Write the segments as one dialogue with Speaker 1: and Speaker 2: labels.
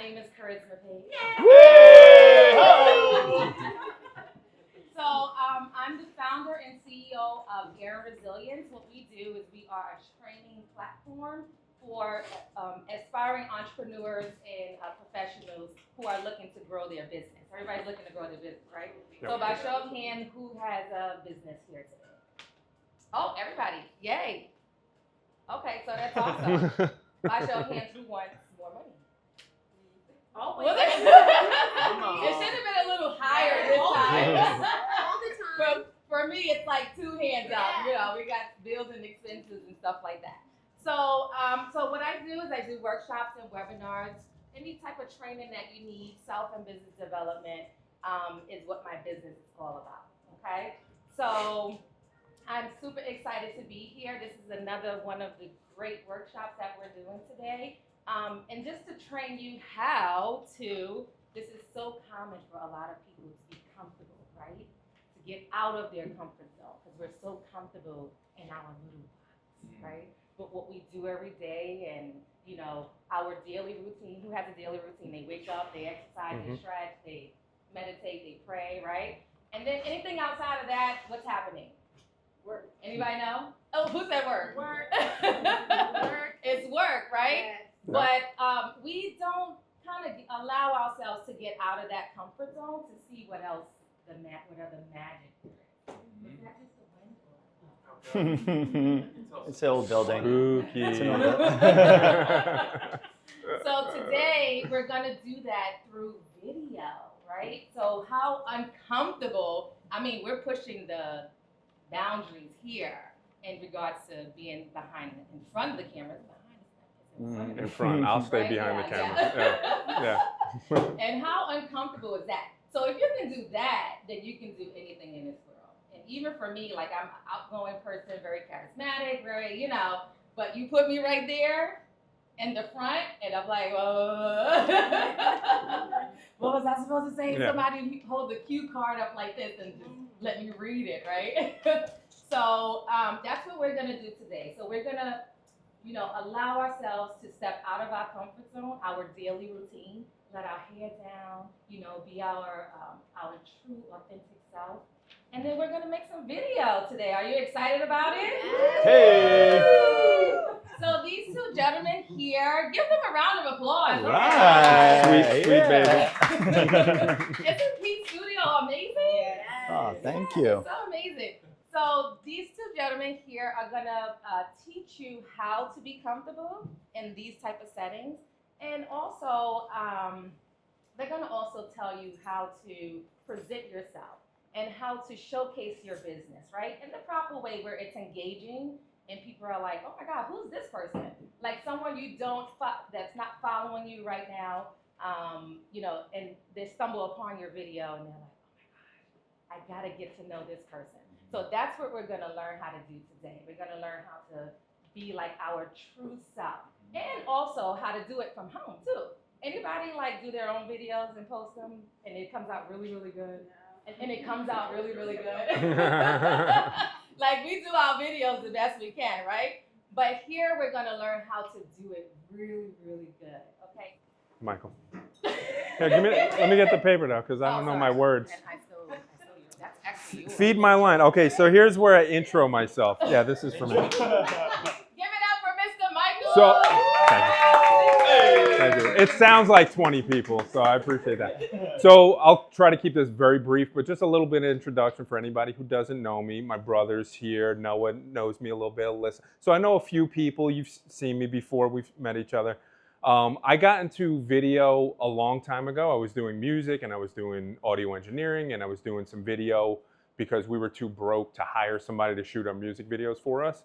Speaker 1: name is Charisma Page.
Speaker 2: Woo!
Speaker 1: So I'm the founder and CEO of Air Resilience. What we do is we are a training platform for aspiring entrepreneurs and professionals who are looking to grow their business. Everybody's looking to grow their business, right?
Speaker 2: Yep.
Speaker 1: So by show of hand, who has a business here today? Oh, everybody. Yay. Okay, so that's awesome. By show of hands, who wants more money? Oh, well, it should have been a little higher this time.
Speaker 3: All the time.
Speaker 1: For me, it's like two hands up. You know, we got bills and expenses and stuff like that. So, so what I do is I do workshops and webinars, any type of training that you need, self and business development is what my business is all about. Okay, so I'm super excited to be here. This is another one of the great workshops that we're doing today. And just to train you how to, this is so common for a lot of people to be comfortable, right? To get out of their comfort zone, because we're so comfortable in our little box, right? But what we do every day and, you know, our daily routine, who has a daily routine? They wake up, they exercise, they stretch, they meditate, they pray, right? And then anything outside of that, what's happening?
Speaker 3: Work.
Speaker 1: Anybody know? Oh, who said work?
Speaker 3: Work.
Speaker 1: It's work, right?
Speaker 3: Yes.
Speaker 1: But we don't kind of allow ourselves to get out of that comfort zone to see what else, what other magic there is. Is that just the wind?
Speaker 4: It's an old building.
Speaker 2: Spooky.
Speaker 4: It's an old
Speaker 1: So today we're gonna do that through video, right? So how uncomfortable, I mean, we're pushing the boundaries here in regards to being in front of the cameras.
Speaker 2: In front. I'll stay
Speaker 1: Right?
Speaker 2: behind the
Speaker 1: Yeah,
Speaker 2: camera. Yeah.
Speaker 1: And how uncomfortable is that? So if you can do that, then you can do anything in this world. And even for me, like I'm an outgoing person, very charismatic, very, you know, but you put me right there in the front and I'm like, what was I supposed to say?
Speaker 2: Yeah.
Speaker 1: Somebody hold the cue card up like this and just let me read it, right? So that's what we're gonna do today. So we're gonna, you know, allow ourselves to step out of our comfort zone, our daily routine, let our hair down, you know, be our true, authentic self. And then we're gonna make some video today. Are you excited about it?
Speaker 2: Hey!
Speaker 1: So these two gentlemen here, give them a round of applause.
Speaker 2: Right. Sweet baby.
Speaker 1: Isn't Pete's studio amazing?
Speaker 3: Yes.
Speaker 4: Oh, thank you.
Speaker 1: So amazing. So these two gentlemen here are gonna teach you how to be comfortable in these type of settings, and also they're gonna also tell you how to present yourself and how to showcase your business, right? In the proper way where it's engaging and people are like, oh my God, who's this person? Like someone you that's not following you right now, you know, and they stumble upon your video and they're like, oh my gosh, I gotta get to know this person. So that's what we're gonna learn how to do today. We're gonna learn how to be like our true self, and also how to do it from home too. Anybody like do their own videos and post them, and it comes out really, really good, and it comes out really, really good. Like we do our videos the best we can, right? But here we're gonna learn how to do it really, really good. Okay.
Speaker 2: Michael. Here, let me get the paper now, because I don't know my words.
Speaker 1: And I stole that's actually yours.
Speaker 2: Feed my line. Okay, so here's where I intro myself. Yeah, this is for me.
Speaker 1: Give it up for Mr. Michael.
Speaker 2: So, thank you. It sounds like 20 people, so I appreciate that. So I'll try to keep this very brief, but just a little bit of introduction for anybody who doesn't know me. My brother's here. Noah knows me a little bit. Alyssa. So I know a few people. You've seen me before. We've met each other. I got into video a long time ago. I was doing music and I was doing audio engineering and I was doing some video because we were too broke to hire somebody to shoot our music videos for us.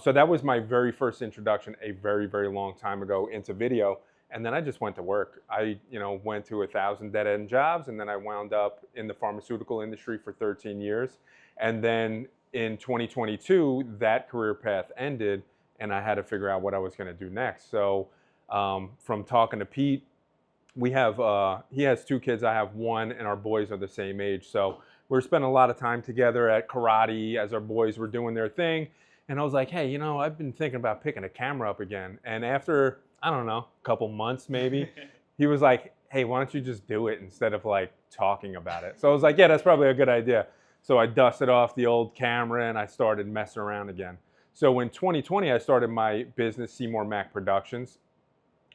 Speaker 2: So that was my very first introduction a very, very long time ago into video. And then I just went to work. I, went to 1,000 dead-end jobs, and then I wound up in the pharmaceutical industry for 13 years. And then in 2022, that career path ended, and I had to figure out what I was going to do next. So from talking to Pete, he has 2 kids, I have 1, and our boys are the same age. So we're spending a lot of time together at karate as our boys were doing their thing. And I was like, hey, I've been thinking about picking a camera up again. And after, I don't know, a couple months maybe, he was like, hey, why don't you just do it instead of like talking about it? So I was like, yeah, that's probably a good idea. So I dusted off the old camera and I started messing around again. So in 2020, I started my business, Seymour Mac Productions,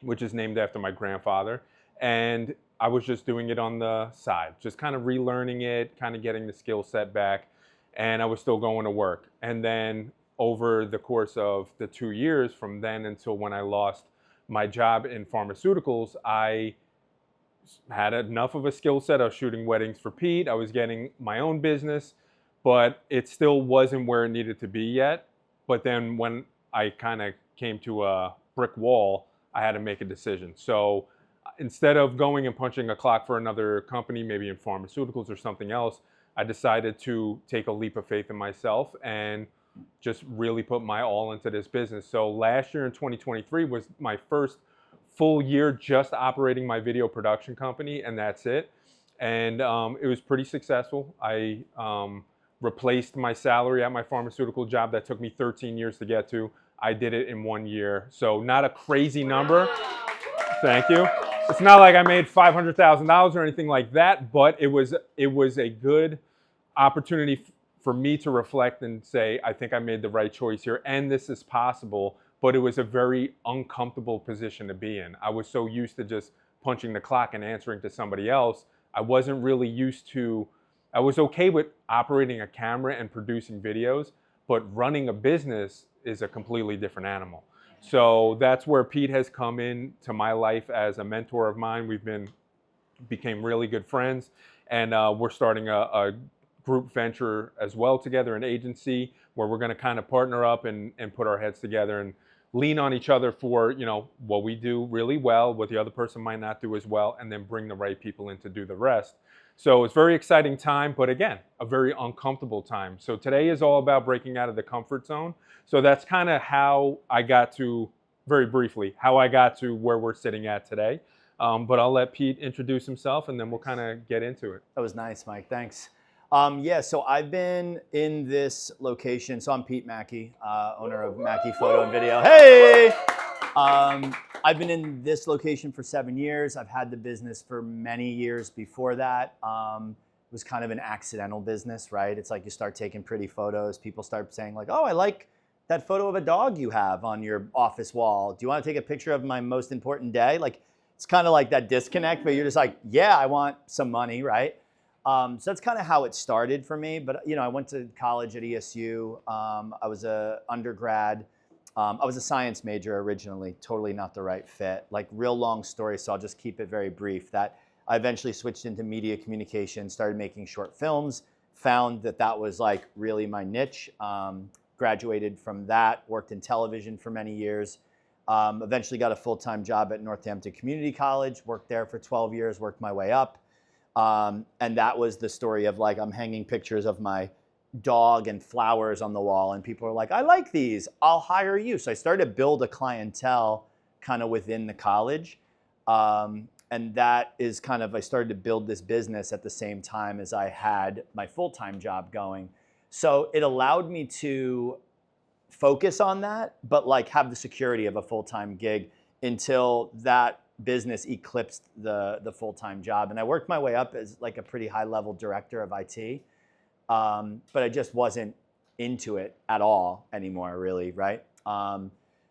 Speaker 2: which is named after my grandfather. And I was just doing it on the side, just kind of relearning it, kind of getting the skill set back. And I was still going to work. And then over the course of the 2 years from then until when I lost my job in pharmaceuticals, I had enough of a skill set. I was shooting weddings for Pete. I was getting my own business, but it still wasn't where it needed to be yet. But then when I kind of came to a brick wall, I had to make a decision. So instead of going and punching a clock for another company, maybe in pharmaceuticals or something else, I decided to take a leap of faith in myself and just really put my all into this business. So last year in 2023 was my first full year just operating my video production company, and that's it. And it was pretty successful. I replaced my salary at my pharmaceutical job that took me 13 years to get to. I did it in 1 year. So not a crazy number. Thank you. It's not like I made $500,000 or anything like that, but it was a good opportunity for me to reflect and say, I think I made the right choice here, and this is possible. But it was a very uncomfortable position to be in. I was so used to just punching the clock and answering to somebody else. I wasn't really used to, I was okay with operating a camera and producing videos, but running a business is a completely different animal. So that's where Pete has come in to my life as a mentor of mine. Became really good friends, and we're starting a group venture as well together, an agency where we're going to kind of partner up and put our heads together and lean on each other for, you know, what we do really well, what the other person might not do as well, and then bring the right people in to do the rest. So it's a very exciting time, but again, a very uncomfortable time. So today is all about breaking out of the comfort zone. So that's kind of how I got to, very briefly, how I got to where we're sitting at today. But I'll let Pete introduce himself and then we'll kind of get into it.
Speaker 4: That was nice, Mike. Thanks. Yeah, so I've been in this location. So I'm Pete Mackey, owner of Mackey Photo and Video. Hey! I've been in this location for 7 years. I've had the business for many years before that. It was kind of an accidental business, right? It's like you start taking pretty photos. People start saying like, oh, I like that photo of a dog you have on your office wall. Do you want to take a picture of my most important day? Like, it's kind of like that disconnect, but you're just like, yeah, I want some money, right? So that's kind of how it started for me. But, you know, I went to college at ESU. I was an undergrad. I was a science major originally, totally not the right fit. Like, real long story, so I'll just keep it very brief. That I eventually switched into media communication, started making short films, found that that was like really my niche. Graduated from that, worked in television for many years. Eventually got a full-time job at Northampton Community College, worked there for 12 years, worked my way up. And that was the story of like, I'm hanging pictures of my dog and flowers on the wall and people are like, I like these, I'll hire you. So I started to build a clientele kind of within the college. And that is kind of, I started to build this business at the same time as I had my full-time job going. So it allowed me to focus on that, but like have the security of a full-time gig until that business eclipsed the full-time job. And I worked my way up as like a pretty high-level director of IT. But I just wasn't into it at all anymore, really, right?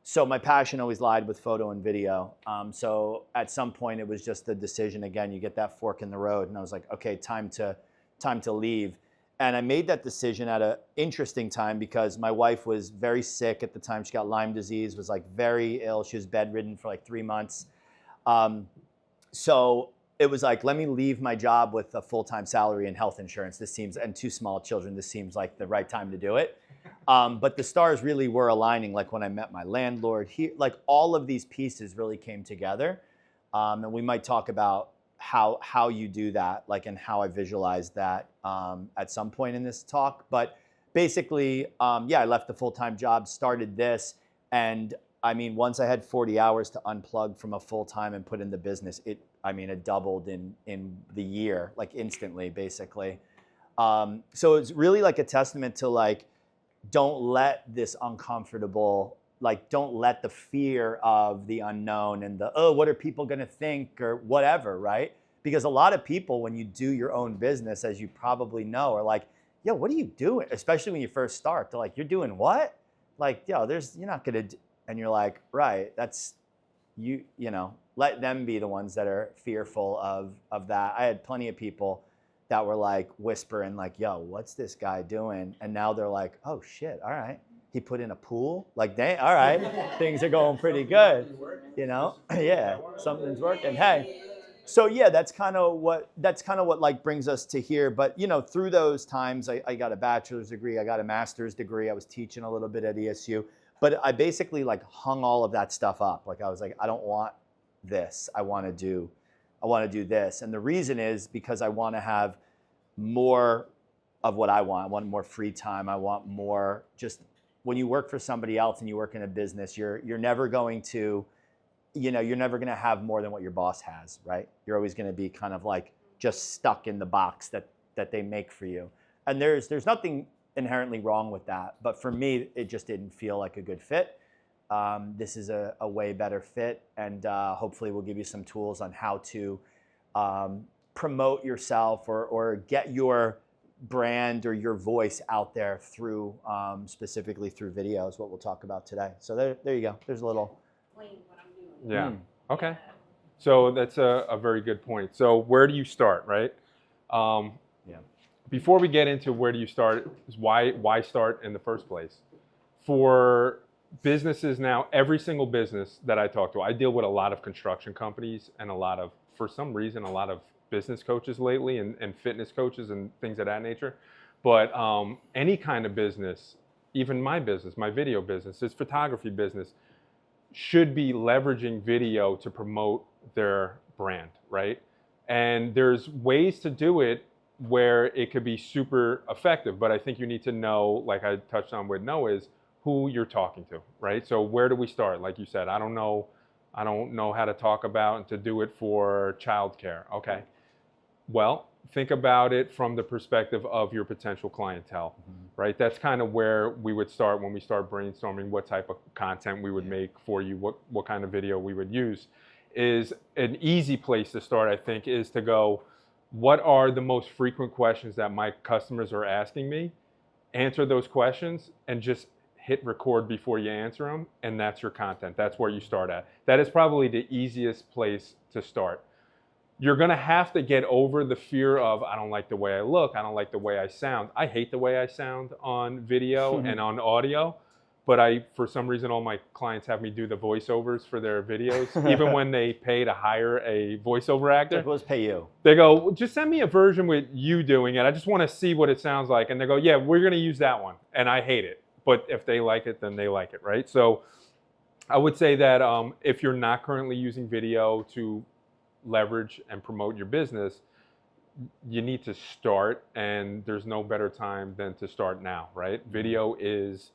Speaker 4: So my passion always lied with photo and video. So at some point it was just the decision, again, you get that fork in the road, and I was like, okay, time to leave. And I made that decision at an interesting time because my wife was very sick at the time. She got Lyme disease, was like very ill. She was bedridden for like 3 months. So it was like, let me leave my job with a full-time salary and health insurance. And 2 small children, this seems like the right time to do it. But the stars really were aligning, like when I met my landlord, like all of these pieces really came together. And we might talk about how you do that, like, and how I visualize that at some point in this talk. But basically, yeah, I left the full-time job, started this, and I mean, once I had 40 hours to unplug from a full-time and put in the business, it doubled in the year, like instantly, basically. So it's really like a testament to like, don't let this uncomfortable like, don't let the fear of the unknown and the, oh, what are people going to think or whatever, right? Because a lot of people, when you do your own business, as you probably know, are like, yo, what are you doing? Especially when you first start. They're like, you're doing what? Like, yo, you're not going to, and you're like, right, that's, you know, let them be the ones that are fearful of that. I had plenty of people that were like whispering like, yo, what's this guy doing? And now they're like, oh shit, all right. He put in a pool, like, dang, all right, things are going pretty good, you know? Yeah, something's working. Hey, so yeah, that's kind of what like brings us to here. But you know, through those times, I got a bachelor's degree, I got a master's degree, I was teaching a little bit at ESU, but I basically like hung all of that stuff up. Like I was like, I don't want this. I want to do this. And the reason is because I want to have more of what I want. I want more free time. I want more. Just when you work for somebody else and you work in a business, you're never going to, you know, you're never going to have more than what your boss has, right? You're always going to be kind of like just stuck in the box that they make for you. And there's nothing inherently wrong with that. But for me, it just didn't feel like a good fit. This is a way better fit. And hopefully we'll give you some tools on how to promote yourself or get your brand or your voice out there through specifically through video is what we'll talk about today. So there you go. There's a little.
Speaker 3: Explain what I'm doing.
Speaker 2: Yeah. Okay. So that's a very good point. So where do you start, right?
Speaker 4: Yeah.
Speaker 2: Before we get into where do you start, is why start in the first place? For businesses now, every single business that I talk to, I deal with a lot of construction companies and for some reason, a lot of business coaches lately and fitness coaches and things of that nature. But any kind of business, even my business, my video business, this photography business, should be leveraging video to promote their brand, right? And there's ways to do it where it could be super effective, but I think you need to know, like I touched on with Noah, is who you're talking to, right? So where do we start? Like you said, I don't know how to talk about and to do it for childcare. Okay. Well, think about it from the perspective of your potential clientele, right? That's kind of where we would start when we start brainstorming what type of content we would make for you, what kind of video we would use. Is an easy place to start, I think, is to go, what are the most frequent questions that my customers are asking me? Answer those questions and just hit record before you answer them, and that's your content. That's where you start at. That is probably the easiest place to start. You're gonna have to get over the fear of, I don't like the way I look, I don't like the way I sound. I hate the way I sound on video and on audio, but for some reason, all my clients have me do the voiceovers for their videos, even when they pay to hire a voiceover actor.
Speaker 4: Like, let's pay you.
Speaker 2: They go, well, just send me a version with you doing it. I just wanna see what it sounds like. And they go, yeah, we're gonna use that one. And I hate it. But if they like it, then they like it, right? So I would say that if you're not currently using video to leverage and promote your business, you need to start, and there's no better time than to start now, right? Video it's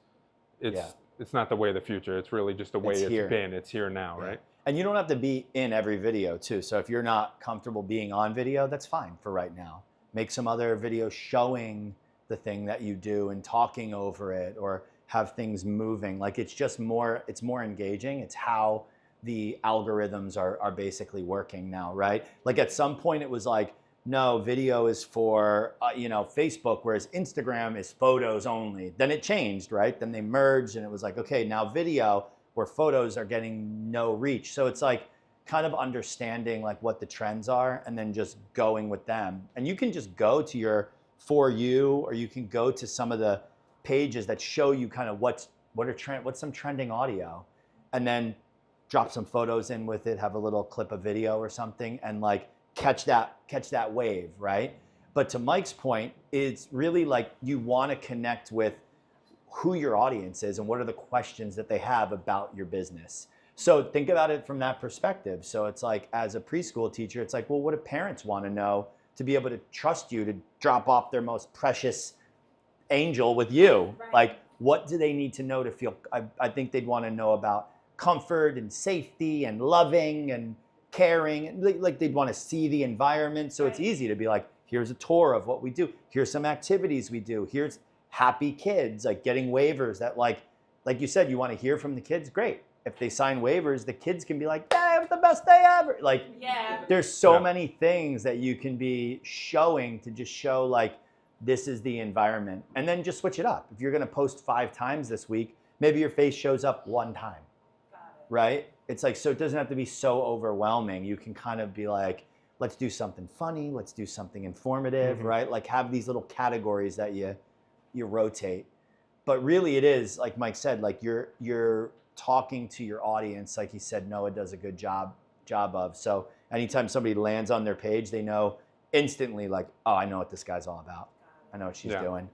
Speaker 2: not the way of the future. It's really just the way it's been. It's here now, right?
Speaker 4: And you don't have to be in every video too. So if you're not comfortable being on video, that's fine for right now. Make some other videos showing the thing that you do and talking over it, or have things moving. Like it's more engaging. It's how the algorithms are basically working now, right? Like at some point it was like, no, video is for Facebook, whereas Instagram is photos only. Then it changed, right? Then they merged and it was like, okay, now video where photos are getting no reach. So it's like kind of understanding like what the trends are and then just going with them. And you can just go to your For You, or you can go to some of the pages that show you kind of what's some trending audio, and then drop some photos in with it, have a little clip of video or something, and like catch that wave, right? But to Mike's point, it's really like you want to connect with who your audience is and what are the questions that they have about your business. So think about it from that perspective. So it's like, as a preschool teacher, it's like, well, what do parents want to know to be able to trust you to drop off their most precious angel with you?
Speaker 3: Right.
Speaker 4: Like, what do they need to know to feel? I think they'd want to know about comfort and safety and loving and caring. Like they'd want to see the environment. So it's easy to be like, here's a tour of what we do. Here's some activities we do. Here's happy kids, like getting waivers that like like you said, you want to hear from the kids, great. If they sign waivers, the kids can be like, yeah, it was the best day ever. Like,
Speaker 3: Yeah.
Speaker 4: there's so many things that you can be showing to just show like, this is the environment. And then just switch it up. If you're going to post 5 times this week, maybe your face shows up 1 time, right? It's like, so it doesn't have to be so overwhelming. You can kind of be like, let's do something funny. Let's do something informative, right? Like have these little categories that you rotate. But really it is, like Mike said, like you're talking to your audience, like he said, Noah does a good job of. So anytime somebody lands on their page, they know instantly like, oh, I know what this guy's all about. I know what she's doing.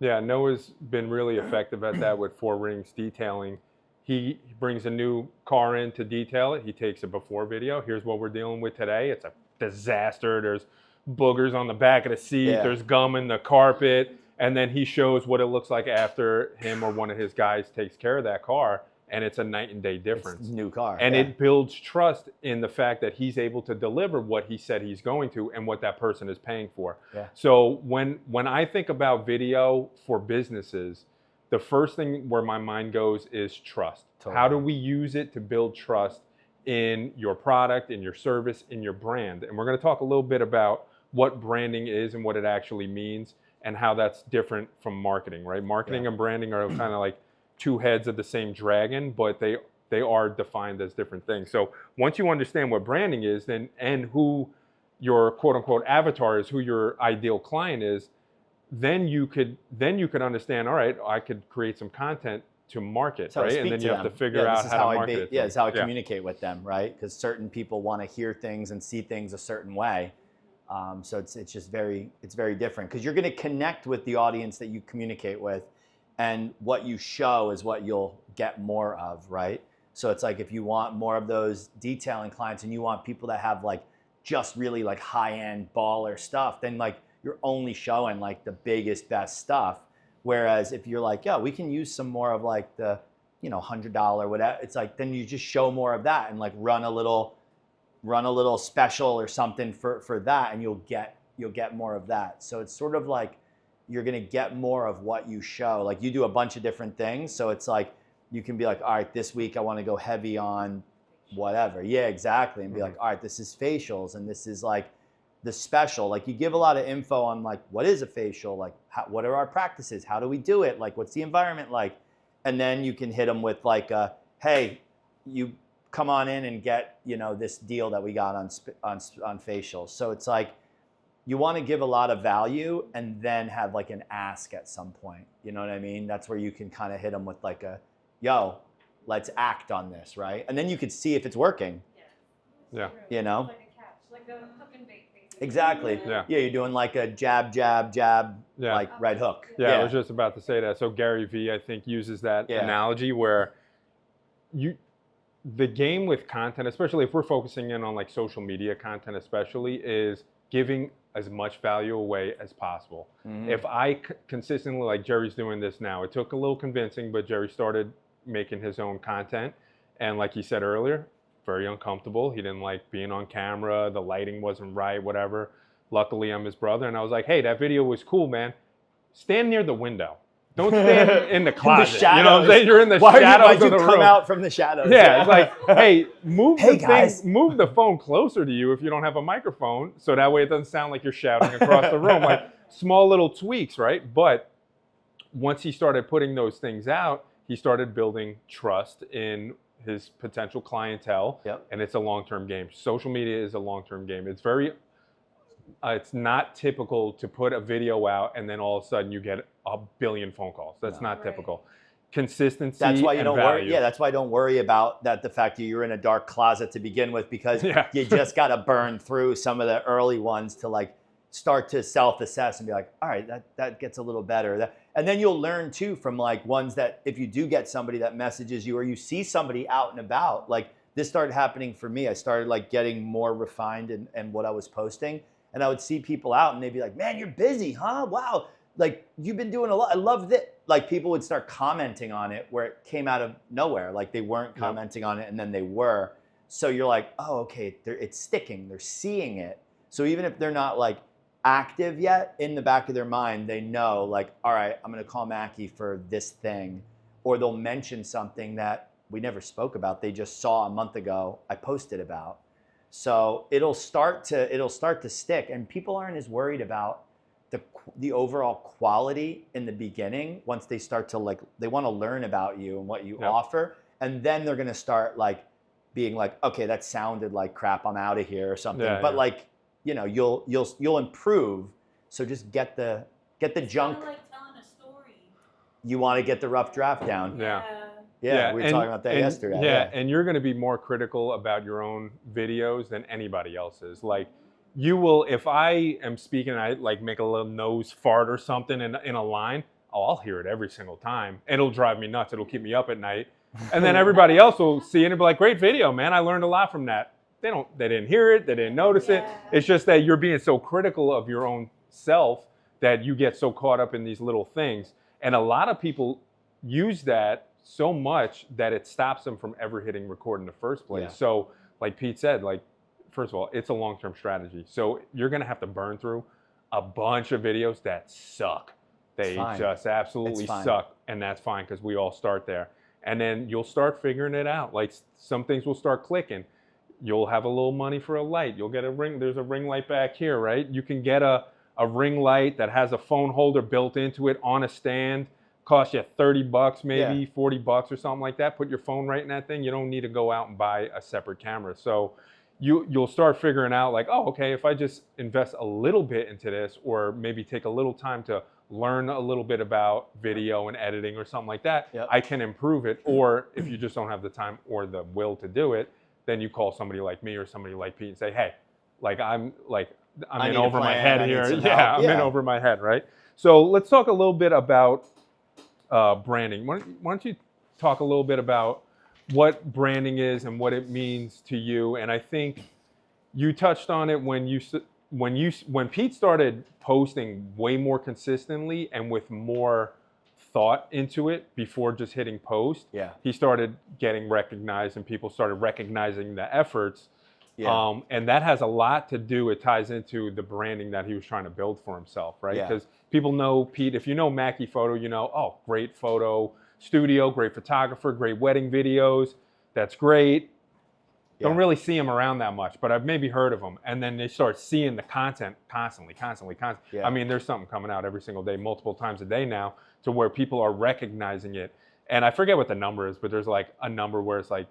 Speaker 2: Yeah, Noah's been really effective at that with 4 Rings Detailing. He brings a new car in to detail it. He takes a before video. Here's what we're dealing with today. It's a disaster. There's boogers on the back of the seat.
Speaker 4: Yeah.
Speaker 2: There's gum in the carpet. And then he shows what it looks like after him or one of his guys takes care of that car. And it's a night and day difference.
Speaker 4: It's a new car.
Speaker 2: And it builds trust in the fact that he's able to deliver what he said he's going to and what that person is paying for.
Speaker 4: Yeah.
Speaker 2: So when I think about video for businesses, the first thing where my mind goes is trust.
Speaker 4: Totally.
Speaker 2: How do we use it to build trust in your product, in your service, in your brand? And we're going to talk a little bit about what branding is and what it actually means and how that's different from marketing, right? Marketing and branding are kind of like 2 heads of the same dragon, but they are defined as different things. So once you understand what branding is, then and who your quote unquote avatar is, who your ideal client is, then you could understand, all right, I could create some content to market, right? And then you have to figure out how to market it.
Speaker 4: Yeah, it's how I communicate with them, right? Because certain people want to hear things and see things a certain way. So it's just very different because you're going to connect with the audience that you communicate with. And what you show is what you'll get more of, right? So it's like if you want more of those detailing clients and you want people that have like just really like high-end baller stuff, then like you're only showing like the biggest, best stuff. Whereas if you're like, yeah, we can use some more of like the, $100 whatever, it's like then you just show more of that and like run a little special or something for that, and you'll get more of that. So it's sort of like you're going to get more of what you show. Like you do a bunch of different things. So it's like, you can be like, all right, this week I want to go heavy on whatever. Yeah, exactly. And be like, all right, this is facials. And this is like the special. Like you give a lot of info on like, what is a facial? Like what are our practices? How do we do it? Like, what's the environment like? And then you can hit them with like, hey, you come on in and get, this deal that we got on facials. So it's like, you want to give a lot of value and then have like an ask at some point. You know what I mean? That's where you can kind of hit them with like yo, let's act on this, right? And then you could see if it's working.
Speaker 2: Yeah.
Speaker 3: Like a catch, like a hook and bait, basically.
Speaker 4: Exactly.
Speaker 2: Yeah.
Speaker 4: Yeah, you're doing like a jab, like right hook.
Speaker 2: Yeah, I was just about to say that. So Gary Vee, I think, uses that analogy where the game with content, especially if we're focusing in on like social media content especially, is giving as much value away as possible. If I consistently, like Jerry's doing this now, it took a little convincing, but Jerry started making his own content. And like he said earlier, very uncomfortable. He didn't like being on camera. The lighting wasn't right, whatever. Luckily, I'm his brother. And I was like, hey, that video was cool, man. Stand near the window. Don't stand in the closet.
Speaker 4: The
Speaker 2: you know what I'm saying? You're in the
Speaker 4: shadows
Speaker 2: of the
Speaker 4: come
Speaker 2: room.
Speaker 4: out from the shadows?
Speaker 2: Yeah, it's like, hey, move the phone closer to you if you don't have a microphone, so that way it doesn't sound like you're shouting across the room. Like small little tweaks, right? But once he started putting those things out, he started building trust in his potential clientele, and it's a long-term game. Social media is a long-term game. It's it's not typical to put a video out and then all of a sudden you get a billion phone calls. That's not typical. Consistency.
Speaker 4: That's why you don't
Speaker 2: value.
Speaker 4: worry. Yeah, that's why I don't worry about that. The fact that you're in a dark closet to begin with, because you just got to burn through some of the early ones to like start to self-assess and be like, all right, that gets a little better. And then you'll learn too from like ones that if you do get somebody that messages you or you see somebody out and about, like this started happening for me. I started like getting more refined in what I was posting. And I would see people out and they'd be like, man, you're busy, huh? Wow. Like you've been doing a lot. I love that. Like people would start commenting on it where it came out of nowhere. Like they weren't commenting on it and then they were. So you're like, oh, okay, it's sticking. They're seeing it. So even if they're not like active yet, in the back of their mind, they know like, all right, I'm going to call Mackie for this thing. or they'll mention something that we never spoke about. They just saw a month ago I posted about. So it'll start to stick, and people aren't as worried about the overall quality in the beginning. Once they start to like, they want to learn about you and what you offer, and then they're gonna start like being like, okay, that sounded like crap, I'm out of here or something. But like, you know, you'll improve. So just get the junk.
Speaker 3: Kind of like telling a story.
Speaker 4: You want to get the rough draft down. Yeah, we were talking about that yesterday.
Speaker 2: Yeah, and you're going to be more critical about your own videos than anybody else's. Like, you will, if I am speaking, I like make a little nose fart or something in a line, I'll hear it every single time. It'll drive me nuts. It'll keep me up at night. And then everybody else will see it and be like, great video, man. I learned a lot from that. They didn't hear it. They didn't notice it. It's just that you're being so critical of your own self that you get so caught up in these little things. And a lot of people use that so much that it stops them from ever hitting record in the first place.
Speaker 4: Yeah.
Speaker 2: So like Pete said, like, first of all, it's a long-term strategy. So you're going to have to burn through a bunch of videos that suck. They just absolutely suck. And that's fine, because we all start there. And then you'll start figuring it out. Like, some things will start clicking. You'll have a little money for a light. You'll get a ring. There's a ring light back here, right? You can get a ring light that has a phone holder built into it on a stand. Cost you $30 maybe, $40 or something like that. Put your phone right in that thing. You don't need to go out and buy a separate camera. So you'll start figuring out like, oh, okay, if I just invest a little bit into this, or maybe take a little time to learn a little bit about video and editing or something like that, I can improve it. Or if you just don't have the time or the will to do it, then you call somebody like me or somebody like Pete and say, hey, like I'm in over my head here. Yeah, I'm in over my head, right? So let's talk a little bit about branding. Why don't you talk a little bit about what branding is and what it means to you? And I think you touched on it when Pete started posting way more consistently and with more thought into it before just hitting post. He started getting recognized, and people started recognizing the efforts. And that has a lot to do, it ties into the branding that he was trying to build for himself, right? Because people know Pete, if you know Mackie Photo, you know, oh, great photo studio, great photographer, great wedding videos. That's great. Don't really see him around that much, but I've maybe heard of him. And then they start seeing the content constantly. I mean, there's something coming out every single day, multiple times a day now, to where people are recognizing it. And I forget what the number is, but there's like a number where it's like,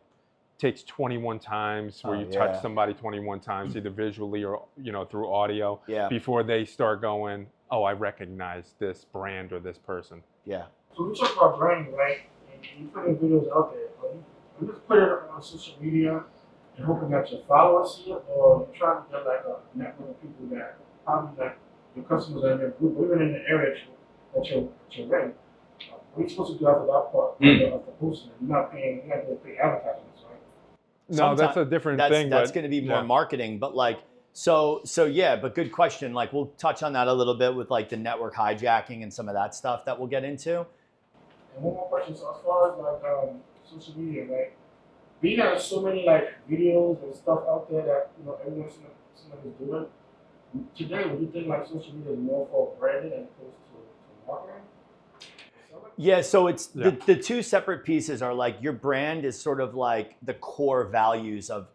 Speaker 2: takes 21 times where you touch somebody 21 times, either visually or, you know, through audio, before they start going, oh, I recognize this brand or this person.
Speaker 5: So we talk about branding, right? And you put in videos out there, but you just put it on social media and hoping that your followers see it, or you're trying to get like a network of people that probably like your customers are in your group, or even in the area that you're in. What are you supposed to do after that part of the posting? You're not getting paid advertisements, right?
Speaker 2: No, that's a different thing.
Speaker 4: That's going to be more marketing, but like, so yeah, but good question. Like, we'll touch on that a little bit with like the network hijacking and some of that stuff that we'll get into.
Speaker 5: And one more question. So as far as like social media, right? We have so many like videos and stuff out there that, you know, everyone's doing. Today, would you think like social media is more for branding as opposed to marketing?
Speaker 4: Yeah, so it's the two separate pieces are like, your brand is sort of like the core values of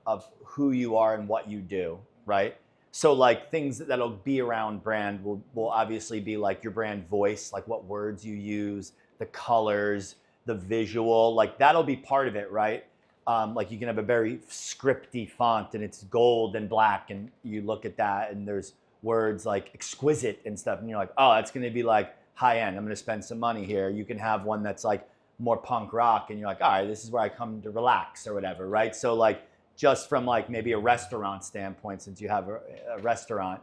Speaker 4: who you are and what you do, right? So like things that'll be around brand will obviously be like your brand voice, like what words you use, the colors, the visual, like that'll be part of it, right? Like you can have a very scripty font and it's gold and black, and you look at that and there's words like exquisite and stuff, and you're like, oh, that's gonna be like high end, I'm gonna spend some money here. You can have one that's like more punk rock and you're like, all right, this is where I come to relax or whatever, right? So like, just from like maybe a restaurant standpoint, since you have a restaurant,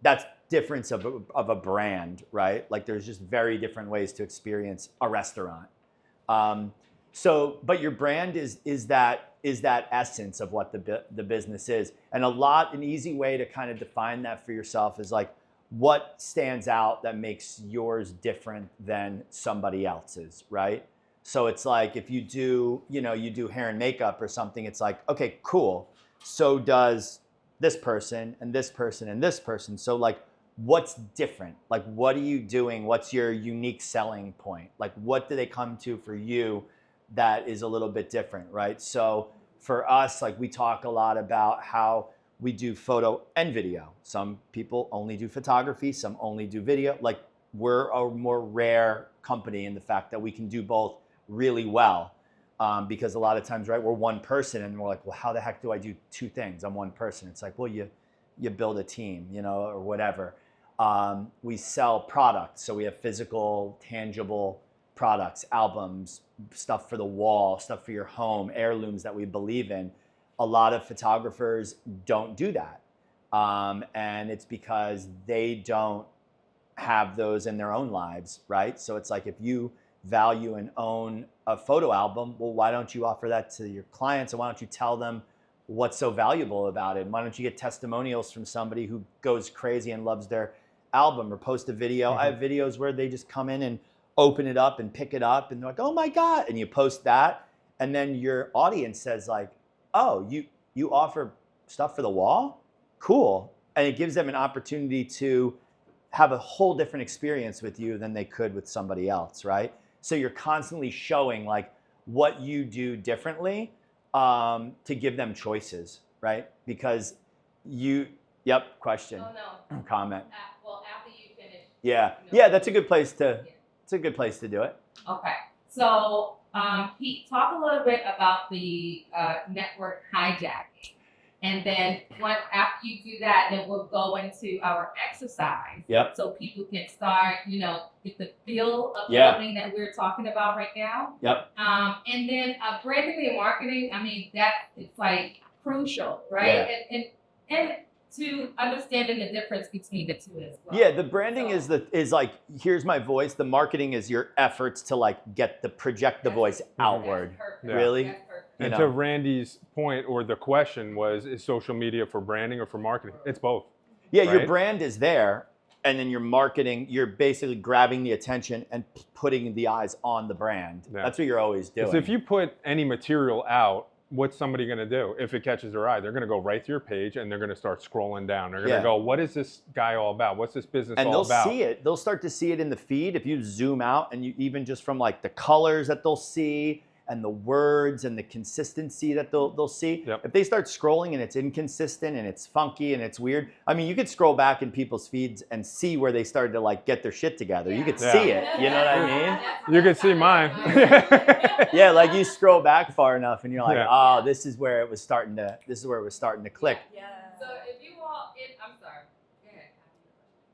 Speaker 4: that's difference of a brand, right? Like there's just very different ways to experience a restaurant. So, but your brand is that essence of what the business is. And an easy way to kind of define that for yourself is like, what stands out that makes yours different than somebody else's, right? So it's like, if you do hair and makeup or something, it's like, okay, cool. So does this person and this person and this person. So like, what's different? Like, what are you doing? What's your unique selling point? Like, what do they come to for you that is a little bit different, right? So for us, like, we talk a lot about how we do photo and video. Some people only do photography, some only do video. Like, we're a more rare company in the fact that we can do both really well. Because a lot of times, right, we're one person and we're like, well, how the heck do I do two things? I'm one person. It's like, well, you build a team, you know, or whatever. We sell products. So we have physical, tangible products, albums, stuff for the wall, stuff for your home, heirlooms that we believe in. A lot of photographers don't do that. And it's because they don't have those in their own lives, right? So it's like, if you value and own a photo album, well, why don't you offer that to your clients? And why don't you tell them what's so valuable about it? And why don't you get testimonials from somebody who goes crazy and loves their album, or post a video? I have videos where they just come in and open it up and pick it up and they're like, oh my God. And you post that. And then your audience says like, oh, you offer stuff for the wall? Cool. And it gives them an opportunity to have a whole different experience with you than they could with somebody else, right? So you're constantly showing like what you do differently, to give them choices, right? Because question, comment.
Speaker 1: Well, after you finish.
Speaker 4: Yeah, yeah, that's a good place to. It's a good place to do it.
Speaker 1: Okay, so Pete, talk a little bit about the network hijacking, and then after you do that, then we'll go into our exercise.
Speaker 4: Yep.
Speaker 1: So people can start, get the feel of something that we're talking about right now.
Speaker 4: Yep.
Speaker 1: And then branding and marketing. I mean, it's like crucial, right?
Speaker 4: Yeah.
Speaker 1: And to understanding the difference between the two as well.
Speaker 4: Yeah, the branding is like, here's my voice. The marketing is your efforts to like project the voice outward.
Speaker 1: Perfect.
Speaker 4: Really?
Speaker 1: That's perfect.
Speaker 2: And to Randy's point, or the question was, is social media for branding or for marketing? It's both.
Speaker 4: Yeah,
Speaker 2: right?
Speaker 4: Your brand is there, and then your marketing, you're basically grabbing the attention and putting the eyes on the brand.
Speaker 2: Yeah.
Speaker 4: That's what you're always doing.
Speaker 2: Because if you put any material out, what's somebody going to do? If it catches their eye, they're going to go right to your page and they're going to start scrolling down. They're going to go, what is this guy all about? What's this business all about?
Speaker 4: And they'll see it. They'll start to see it in the feed. If you zoom out, and you even just from like the colors that they'll see and the words and the consistency that they'll see.
Speaker 2: Yep.
Speaker 4: If they start scrolling and it's inconsistent and it's funky and it's weird, I mean, you could scroll back in people's feeds and see where they started to like get their shit together. You could see it. You know what I mean?
Speaker 2: You can see mine.
Speaker 4: Yeah, like you scroll back far enough and you're like, oh, this is where it was starting to click.
Speaker 1: Yeah. So if you all, I'm sorry. Go ahead.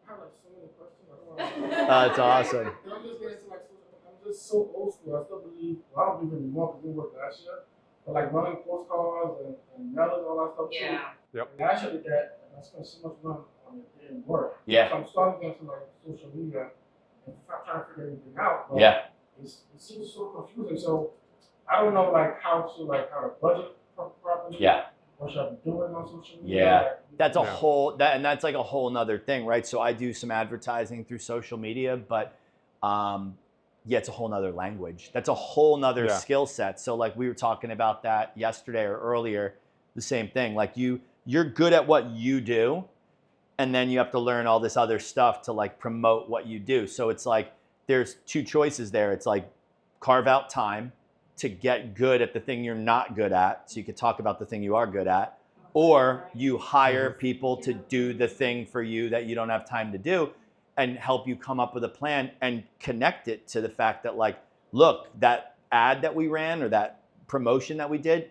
Speaker 5: I have like so many questions.
Speaker 4: That's awesome.
Speaker 5: I'm just getting to like, I'm just so old school. I still believe, well, I don't believe anymore because we worked last year. But like running postcards and mailers, all that stuff too.
Speaker 2: Yep.
Speaker 5: And last year I did that, and I spent so much money on it, it didn't work.
Speaker 4: Yeah.
Speaker 5: So I'm starting to get into like social media and trying to figure everything out. But
Speaker 4: Yeah.
Speaker 5: it seems so confusing. So I don't know like how to budget properly.
Speaker 4: Yeah.
Speaker 5: What should I be doing on social media?
Speaker 4: Yeah. That's that's like a whole nother thing, right? So I do some advertising through social media, but it's a whole nother language. That's a whole nother skill set. So like we were talking about that yesterday or earlier, the same thing. Like you're good at what you do, and then you have to learn all this other stuff to like promote what you do. So it's like there's two choices there. It's like carve out time to get good at the thing you're not good at, so you could talk about the thing you are good at, or you hire people to do the thing for you that you don't have time to do and help you come up with a plan and connect it to the fact that like, look, that ad that we ran or that promotion that we did,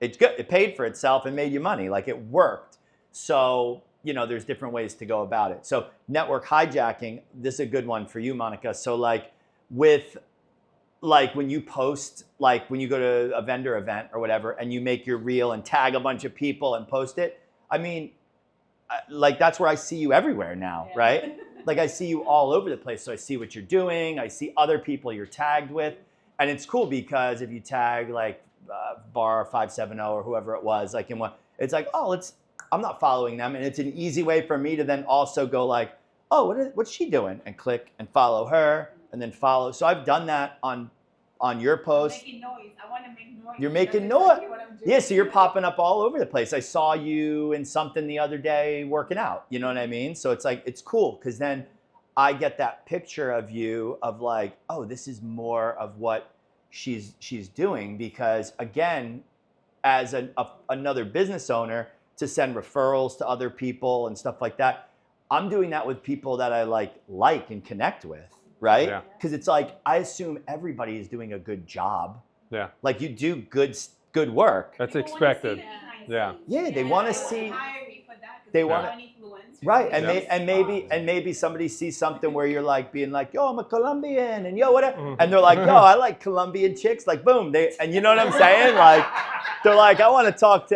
Speaker 4: it's good. It paid for itself and made you money. Like it worked. So, there's different ways to go about it. So network hijacking, this is a good one for you, Monica. So like when you post, like when you go to a vendor event or whatever, and you make your reel and tag a bunch of people and post it, I mean, like that's where I see you everywhere now, right? Like I see you all over the place. So I see what you're doing. I see other people you're tagged with. And it's cool because if you tag like Bar 570 or whoever it was, like in one, it's like, oh, I'm not following them. And it's an easy way for me to then also go like, oh, what's she doing? And click and follow her and then follow. So I've done that on on your post.
Speaker 3: Making noise. I want to make noise.
Speaker 4: You're making
Speaker 3: That's exactly
Speaker 4: noise.
Speaker 3: what I'm doing.
Speaker 4: Yeah, so you're popping up all over the place. I saw you in something the other day working out. You know what I mean? So it's like, it's cool because then I get that picture of you of like, oh, this is more of what she's doing, because again, as another business owner, to send referrals to other people and stuff like that, I'm doing that with people that I like and connect with, right?
Speaker 2: Yeah.
Speaker 4: Because it's like, I assume everybody is doing a good job.
Speaker 2: Yeah.
Speaker 4: Like you do good work.
Speaker 2: That's
Speaker 3: People wanna
Speaker 2: expected.
Speaker 3: see the behind
Speaker 2: Yeah.
Speaker 3: scenes.
Speaker 4: Yeah, they wanna see-
Speaker 3: Hire me for that 'cause
Speaker 4: they
Speaker 3: I'm
Speaker 4: wanna-
Speaker 3: an influencer.
Speaker 4: Right, and
Speaker 2: Yeah.
Speaker 4: maybe somebody sees something where you're like being like, yo, I'm a Colombian, and yo, whatever,
Speaker 2: Mhm.
Speaker 4: and they're like, yo, I like Colombian chicks, like boom, and you know what I'm saying? Like, they're like, I want to talk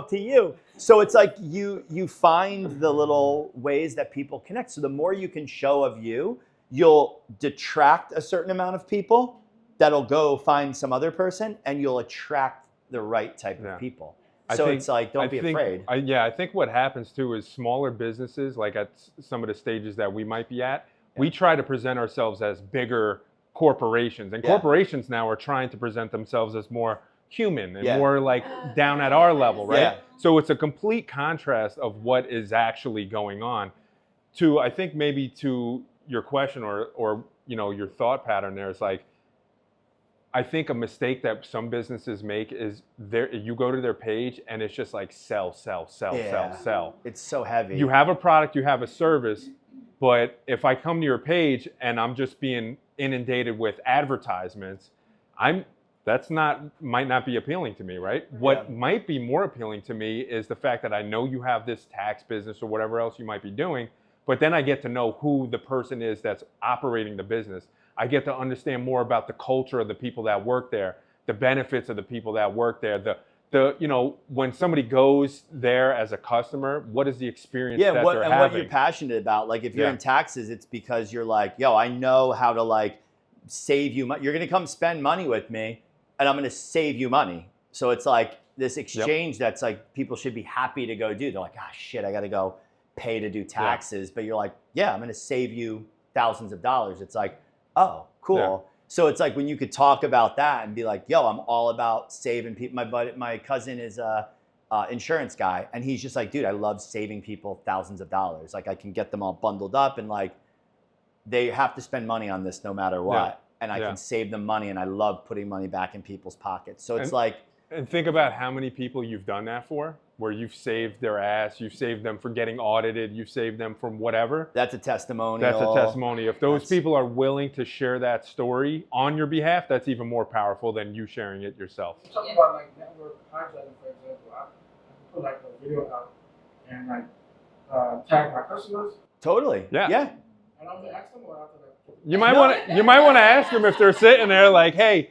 Speaker 4: to you. So it's like you find the little ways that people connect. So the more you can show of you, you'll detract a certain amount of people that'll go find some other person, and you'll attract the right type
Speaker 2: Yeah.
Speaker 4: of people.
Speaker 2: I
Speaker 4: So
Speaker 2: think-
Speaker 4: it's like, don't be afraid.
Speaker 2: I think what happens too is smaller businesses, like at some of the stages that we might be at, we try to present ourselves as bigger corporations. And
Speaker 4: Yeah.
Speaker 2: corporations now are trying to present themselves as more human and
Speaker 4: Yeah.
Speaker 2: more like down at our level, right?
Speaker 4: Yeah.
Speaker 2: So it's a complete contrast of what is actually going on. To, I think maybe to your question or you know, your thought pattern there is like, I think a mistake that some businesses make is you go to their page and it's just like sell.
Speaker 4: Yeah. It's so heavy.
Speaker 2: You have a product, you have a service, but if I come to your page and I'm just being inundated with advertisements, might not be appealing to me, right? What might be more appealing to me is the fact that I know you have this tax business or whatever else you might be doing, but then I get to know who the person is that's operating the business. I get to understand more about the culture of the people that work there, the benefits of the people that work there, the you know, when somebody goes there as a customer, what is the experience that they're having?
Speaker 4: What you're passionate about. Like if you're in taxes, it's because you're like, yo, I know how to like save you money. You're gonna come spend money with me, and I'm gonna save you money. So it's like this exchange that's like people should be happy to go do. They're like, ah, shit, I gotta go pay to do taxes. But you're like, yeah, I'm gonna save you thousands of dollars. It's like, oh, cool.
Speaker 2: Yeah.
Speaker 4: So it's like when you could talk about that and be like, yo, I'm all about saving people. My cousin is a insurance guy, and he's just like, dude, I love saving people thousands of dollars. Like I can get them all bundled up, and like they have to spend money on this no matter what. And I can save them money, and I love putting money back in people's pockets. So it's
Speaker 2: And think about how many people you've done that for, where you've saved their ass, you've saved them from getting audited, you've saved them from whatever.
Speaker 4: that's a testimonial.
Speaker 2: That's a testimony. If those people are willing to share that story on your behalf, that's even more powerful than you sharing it yourself.
Speaker 5: Talking about like network hijacking, for example, I can put like a video out and like tag my customers,
Speaker 4: Totally.
Speaker 2: Yeah.
Speaker 4: Yeah.
Speaker 5: and I'm gonna ask them or after that.
Speaker 2: You might want to ask them if they're sitting there like, hey,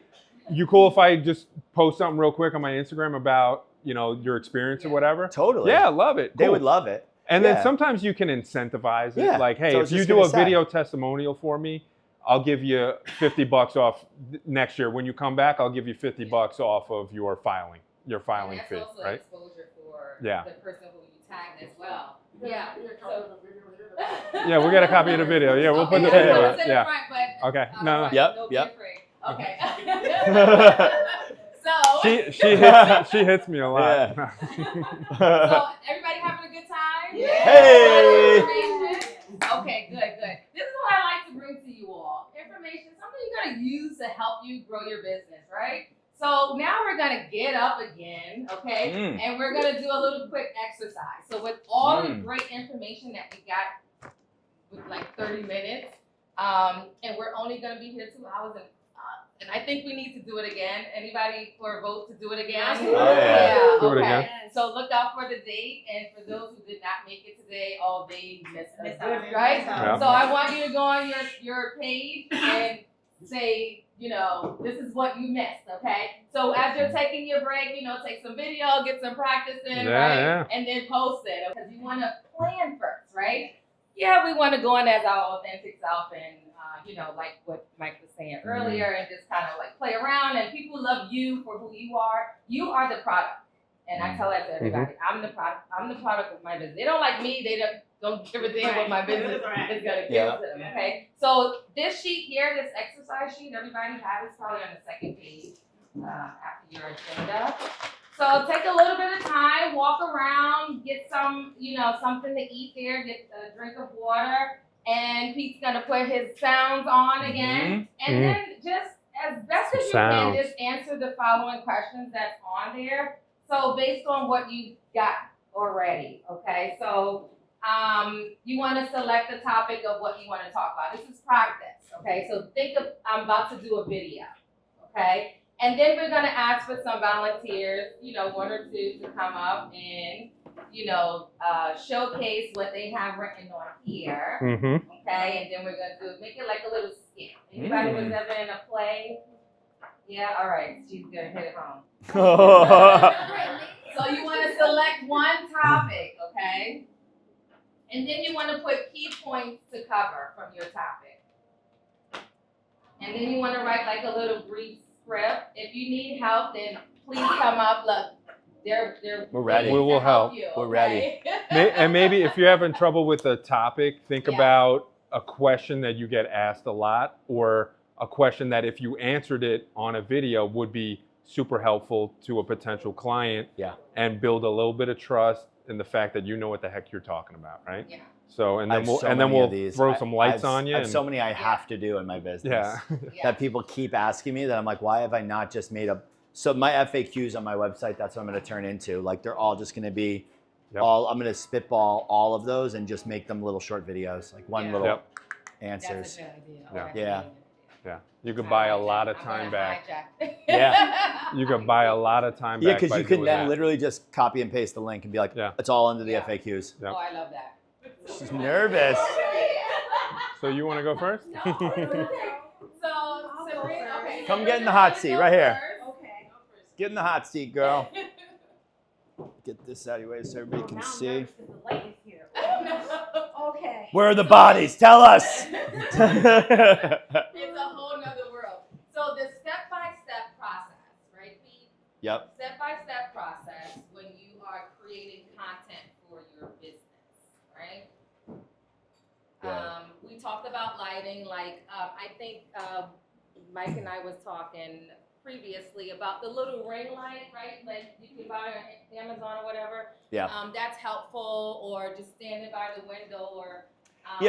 Speaker 2: you cool if I just post something real quick on my Instagram about, you know, your experience or whatever?
Speaker 4: Totally.
Speaker 2: Yeah, love it.
Speaker 4: They
Speaker 2: Cool.
Speaker 4: would love it.
Speaker 2: And then sometimes you can incentivize it.
Speaker 4: Yeah.
Speaker 2: Like, hey,
Speaker 4: So I
Speaker 2: if
Speaker 4: was
Speaker 2: you
Speaker 4: just
Speaker 2: do
Speaker 4: gonna
Speaker 2: a
Speaker 4: say.
Speaker 2: video testimonial for me, I'll give you $50 off next year. When you come back, I'll give you $50 off of your filing
Speaker 1: And that's
Speaker 2: fee,
Speaker 1: also
Speaker 2: right?
Speaker 1: exposure for
Speaker 2: Yeah.
Speaker 1: the person who you tagged as well.
Speaker 5: Yeah.
Speaker 2: Yeah, we got a copy of the video. Yeah, we'll put the
Speaker 1: Okay,
Speaker 2: video
Speaker 1: I
Speaker 2: up.
Speaker 1: was in the
Speaker 2: Yeah.
Speaker 1: front, but,
Speaker 2: Okay.
Speaker 1: all
Speaker 2: No, no.
Speaker 1: right,
Speaker 4: Yep,
Speaker 1: don't be
Speaker 4: yep.
Speaker 1: afraid. Okay.
Speaker 2: She hits me a lot.
Speaker 1: So everybody having a good time?
Speaker 4: Hey!
Speaker 1: Information? Okay, good. This is what I like to bring to you all. Information, something you're gonna use to help you grow your business, right? So now we're gonna get up again, okay? And we're gonna do a little quick exercise. So with all the great information that we got with like 30 minutes, and we're only gonna be here 2 hours and I think we need to do it again. Anybody for a vote to do it again?
Speaker 3: Oh,
Speaker 4: yeah.
Speaker 2: Do it
Speaker 1: Okay.
Speaker 2: again.
Speaker 1: So look out for the date, and for those who did not make it today, they missed us,
Speaker 3: Missed out.
Speaker 1: right?
Speaker 2: Yeah.
Speaker 1: So I want you to go on your page and say, you know, this is what you missed, okay? So as you're taking your break, you know, take some video, get some practice in, right?
Speaker 2: Yeah.
Speaker 1: And then post it, because you want to plan first, right? Yeah, we want to go in as our authentic self and, you know, like what Mike was saying earlier, and just kind of like play around. And people love you for who you are. You are the product. And I tell that to everybody. I'm the product of my business. They don't like me. They don't give a damn what my business is gonna give to them. Okay. So this sheet here, this exercise sheet, everybody has it's probably on the second page after your agenda. So take a little bit of time, walk around, get some, something to eat there, get a drink of water, and Pete's gonna put his sounds on again, and then just as best as you can, just answer the following questions that's on there. So based on what you got already, okay? So you want to select the topic of what you want to talk about. This is practice, okay? So think of, I'm about to do a video, okay? And then we're going to ask for some volunteers, 1 or 2 to come up and, showcase what they have written on here, okay? And then we're going to make it like a little skit. Anybody was ever in a play? Yeah, all right, she's going to hit it home. So you want to select one topic, okay? And then you want to put key points to cover from your topic. And then you want to write like a little brief script. If you need help, then please come up. Look,
Speaker 4: we're ready.
Speaker 2: We will help.
Speaker 1: You,
Speaker 4: we're ready.
Speaker 2: And maybe if you're having trouble with a topic, think about a question that you get asked a lot, or a question that if you answered it on a video would be super helpful to a potential client, and build a little bit of trust in the fact that you know what the heck you're talking about, right?
Speaker 1: Yeah.
Speaker 2: So and then we'll throw some lights on you.
Speaker 4: I have so many I have to do in my business that people keep asking me that I'm like, why have I not just made a? So my FAQs on my website, that's what I'm going to turn into. Like they're all just going to be I'm going to spitball all of those and just make them little short videos, like one little answers.
Speaker 1: That's a good idea.
Speaker 2: Yeah. You could buy a lot of time back.
Speaker 4: Yeah.
Speaker 2: You could buy a lot of time back.
Speaker 4: Yeah, because you can then literally just copy and paste the link and be like, it's all under the FAQs.
Speaker 1: Oh, I love that.
Speaker 4: She's nervous.
Speaker 2: So you want to go first?
Speaker 1: No. So, Sabrina, okay.
Speaker 4: Come get in the hot seat right here.
Speaker 3: Okay.
Speaker 4: Get in the hot seat, girl. Get this out of your way so everybody can see.
Speaker 3: The light is here. Okay.
Speaker 4: Where are the bodies? Tell us.
Speaker 1: It's a whole nother world. So the step-by-step process, right, Pete?
Speaker 4: Yep.
Speaker 1: Step-by-step process when you are creating content for your business, right? We talked about lighting, like I think Mike and I was talking previously about the little ring light, right? Like you can buy on Amazon or whatever.
Speaker 4: Yeah.
Speaker 1: That's helpful, or just standing by the window, or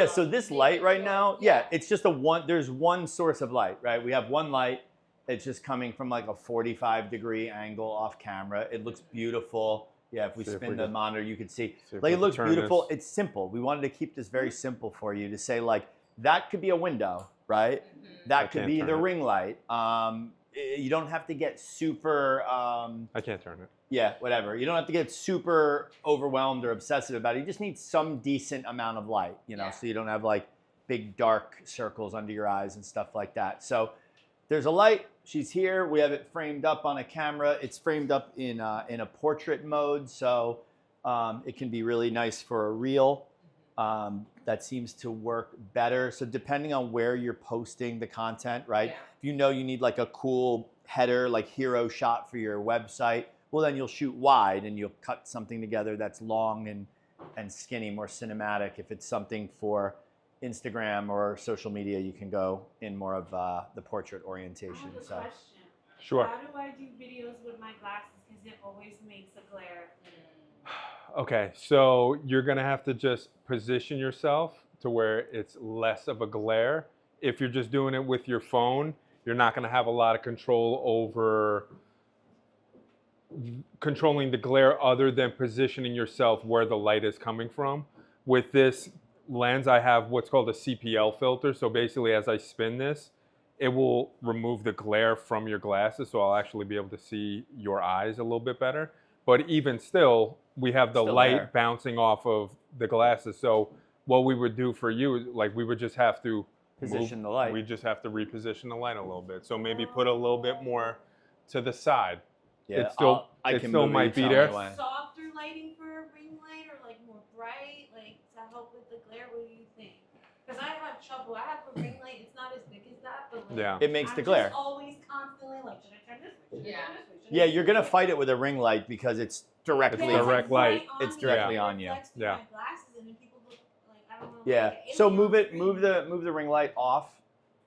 Speaker 4: so this light right now, it's just there's one source of light, right? We have one light. It's just coming from like a 45-degree angle off camera. It looks beautiful. Yeah, if we spin the monitor, you can see. Like it looks beautiful. It's simple. We wanted to keep this very simple for you to say like, that could be a window, right? That could be the ring light. You don't have to get super...
Speaker 2: I can't turn it.
Speaker 4: Yeah, whatever. You don't have to get super overwhelmed or obsessive about it. You just need some decent amount of light, so you don't have like big dark circles under your eyes and stuff like that. So there's a light. She's here. We have it framed up on a camera. It's framed up in a portrait mode, so it can be really nice for a reel. That seems to work better. So depending on where you're posting the content, right?
Speaker 1: Yeah.
Speaker 4: If you know you need like a cool header, like hero shot for your website, well then you'll shoot wide and you'll cut something together that's long and skinny, more cinematic. If it's something for Instagram or social media, you can go in more of the portrait orientation.
Speaker 3: I have a
Speaker 4: So
Speaker 3: question.
Speaker 2: Sure.
Speaker 3: How do I do videos with my glasses? Because it always makes a glare.
Speaker 2: Okay, so you're gonna have to just position yourself to where it's less of a glare. If you're just doing it with your phone, you're not gonna have a lot of control over controlling the glare other than positioning yourself where the light is coming from. With this lens, I have what's called a CPL filter. So basically, as I spin this, it will remove the glare from your glasses, so I'll actually be able to see your eyes a little bit better. But even still, we have the light bouncing off of the glasses. So what we would do for you is like we would just have to
Speaker 4: position the light.
Speaker 2: We just have to reposition the light a little bit. So maybe put a little bit more to the side.
Speaker 4: Yeah,
Speaker 2: it still might be there.
Speaker 3: Softer lighting for a ring light, or like more bright, like to help with the glare? What do you think? Because I have trouble. I have a ring light. It's not as big as that, but like,
Speaker 4: it makes the glare.
Speaker 3: Just always constantly like, should I turn this way? Should I turn this way?
Speaker 4: Yeah, you're gonna fight it with a ring light because it's directly.
Speaker 2: It's direct light.
Speaker 4: It's directly on you.
Speaker 3: Reflects through
Speaker 2: Yeah.
Speaker 3: my glasses and then people look like I don't know.
Speaker 4: Yeah.
Speaker 3: like an
Speaker 4: So
Speaker 3: alien
Speaker 4: move
Speaker 3: on
Speaker 4: it,
Speaker 3: screen.
Speaker 4: move the ring light off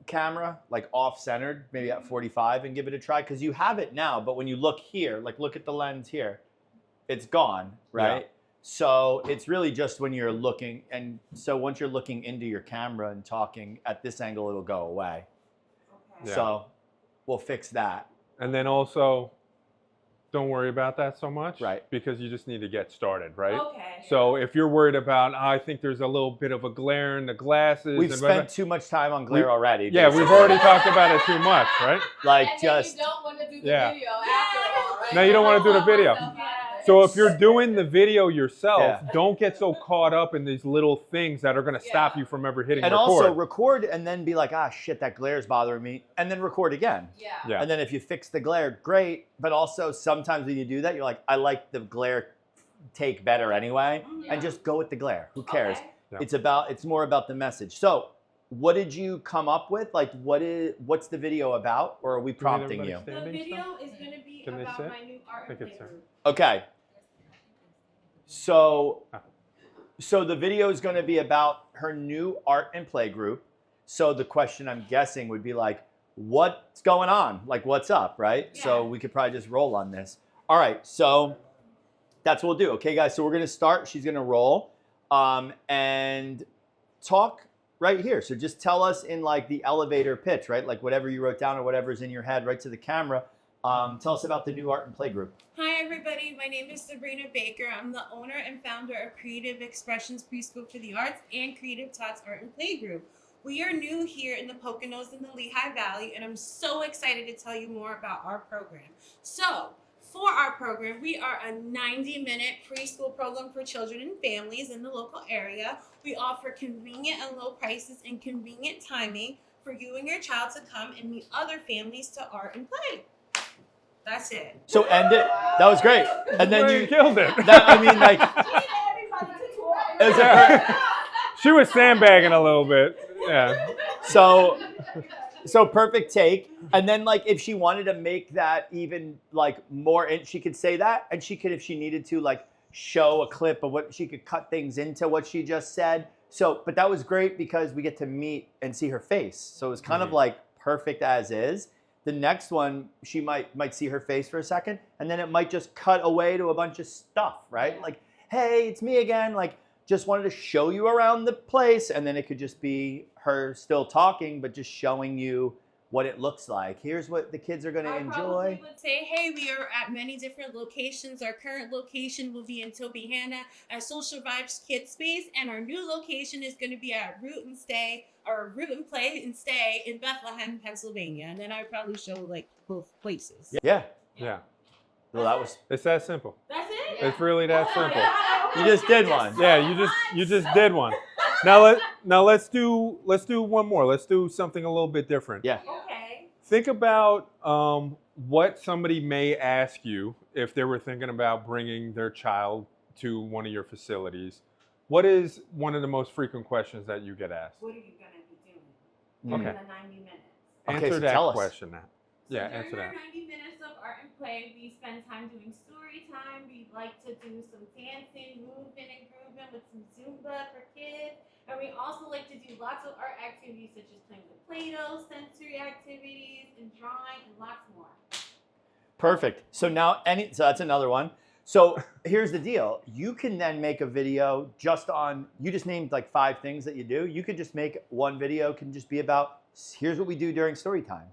Speaker 4: camera, like off centered, maybe at 45, and give it a try because you have it now. But when you look here, like look at the lens here, it's gone, right?
Speaker 2: Yeah.
Speaker 4: So it's really just when you're looking, and so once you're looking into your camera and talking at this angle, it'll go away.
Speaker 3: Okay.
Speaker 2: Yeah.
Speaker 4: So we'll fix that.
Speaker 2: And then also, don't worry about that so much.
Speaker 4: Right.
Speaker 2: Because you just need to get started, right?
Speaker 3: Okay.
Speaker 2: So if you're worried about, I think there's a little bit of a glare in the glasses.
Speaker 4: We've
Speaker 2: and
Speaker 4: spent too much time on glare already.
Speaker 2: yeah, we've already talked about it too much, right?
Speaker 4: like
Speaker 1: And
Speaker 4: just
Speaker 1: then you don't want to do the
Speaker 2: Yeah.
Speaker 1: video after all, right?
Speaker 2: No, you don't wanna do the video. So if you're doing the video yourself,
Speaker 4: Yeah.
Speaker 2: don't get so caught up in these little things that are going to stop
Speaker 1: Yeah.
Speaker 2: you from ever hitting
Speaker 4: and
Speaker 2: record.
Speaker 4: also record and then be like, ah, shit, that glare's bothering me, and then record again.
Speaker 1: Yeah.
Speaker 2: Yeah.
Speaker 4: And then if you fix the glare, great. But also sometimes when you do that, you're like, I like the glare take better anyway,
Speaker 3: Yeah.
Speaker 4: and just go with the glare. Who cares?
Speaker 3: Okay.
Speaker 2: Yeah.
Speaker 4: It's more about the message. So, what did you come up with? Like, what's the video about, or are we prompting you?
Speaker 3: The
Speaker 2: Standing
Speaker 3: video is going to be
Speaker 2: Can they
Speaker 3: about
Speaker 2: sit?
Speaker 3: my new art
Speaker 2: I
Speaker 3: and
Speaker 2: think it's
Speaker 3: play
Speaker 2: there.
Speaker 3: group.
Speaker 4: Okay. So the video is going to be about her new art and play group. So the question I'm guessing would be like, what's going on? Like, what's up, right? So
Speaker 3: Yeah.
Speaker 4: we could probably just roll on this. All right, so that's what we'll do. Okay, guys, so we're going to start. She's going to roll and talk right here. So just tell us in like the elevator pitch, right? Like whatever you wrote down or whatever's in your head, right to the camera. Tell us about the new art and play group.
Speaker 3: Hi everybody, my name is Sabrina Baker. I'm the owner and founder of Creative Expressions Preschool for the Arts and Creative Tots Art and Play Group. We are new here in the Poconos in the Lehigh Valley, and I'm so excited to tell you more about our program. So, for our program, we are a 90-minute preschool program for children and families in the local area. We offer convenient and low prices and convenient timing for you and your child to come and meet other families to art and play. That's it.
Speaker 4: So end it. That was great. And then
Speaker 2: you
Speaker 4: you,
Speaker 2: killed it.
Speaker 4: that, I mean, like, it was a
Speaker 2: Yeah. She was sandbagging a little bit. Yeah.
Speaker 4: so perfect take. And then like if she wanted to make that even like more, and she could say that, and she could, if she needed to, like show a clip of what she could cut things into what she just said. So, but that was great because we get to meet and see her face. So it was kind of like perfect as is. The next one, she might see her face for a second, and then it might just cut away to a bunch of stuff, right? Like, hey, it's me again. Like, just wanted to show you around the place, and then it could just be her still talking, but just showing you what it looks like. Here's what the kids are going to
Speaker 3: I
Speaker 4: enjoy.
Speaker 3: probably would say, hey, we are at many different locations. Our current location will be in Tobyhanna at Social Vibes Kids Space, and our new location is going to be at Root and Play and Stay in Bethlehem, Pennsylvania. And then I would probably show like both places.
Speaker 4: Yeah.
Speaker 2: Yeah.
Speaker 4: Well, that was.
Speaker 2: It's that simple.
Speaker 3: That's it.
Speaker 2: It's really that simple.
Speaker 4: You just did one.
Speaker 2: Yeah, you just did one. Now let's do one more. Let's do something a little bit different.
Speaker 4: Yeah.
Speaker 3: Okay.
Speaker 2: Think about what somebody may ask you if they were thinking about bringing their child to one of your facilities. What is one of the most frequent questions that you get asked?
Speaker 3: What are you going to be doing
Speaker 2: Okay.
Speaker 3: in the 90 minutes?
Speaker 4: Okay,
Speaker 2: Answer
Speaker 4: so
Speaker 2: that
Speaker 4: tell us.
Speaker 2: question now. Yeah,
Speaker 3: So
Speaker 2: answer
Speaker 3: during
Speaker 2: that.
Speaker 3: our 90 minutes of art and play, we spend time doing story time. We like to do some dancing, movement, and grooving with some Zumba for kids. And we also like to do lots of art activities such as playing with Play-Doh, sensory activities, and drawing, and lots more.
Speaker 4: Perfect. So now, so that's another one. So here's the deal. You can then make a video just on, you just named like 5 things that you do. You could just make one video, can just be about, here's what we do during story time.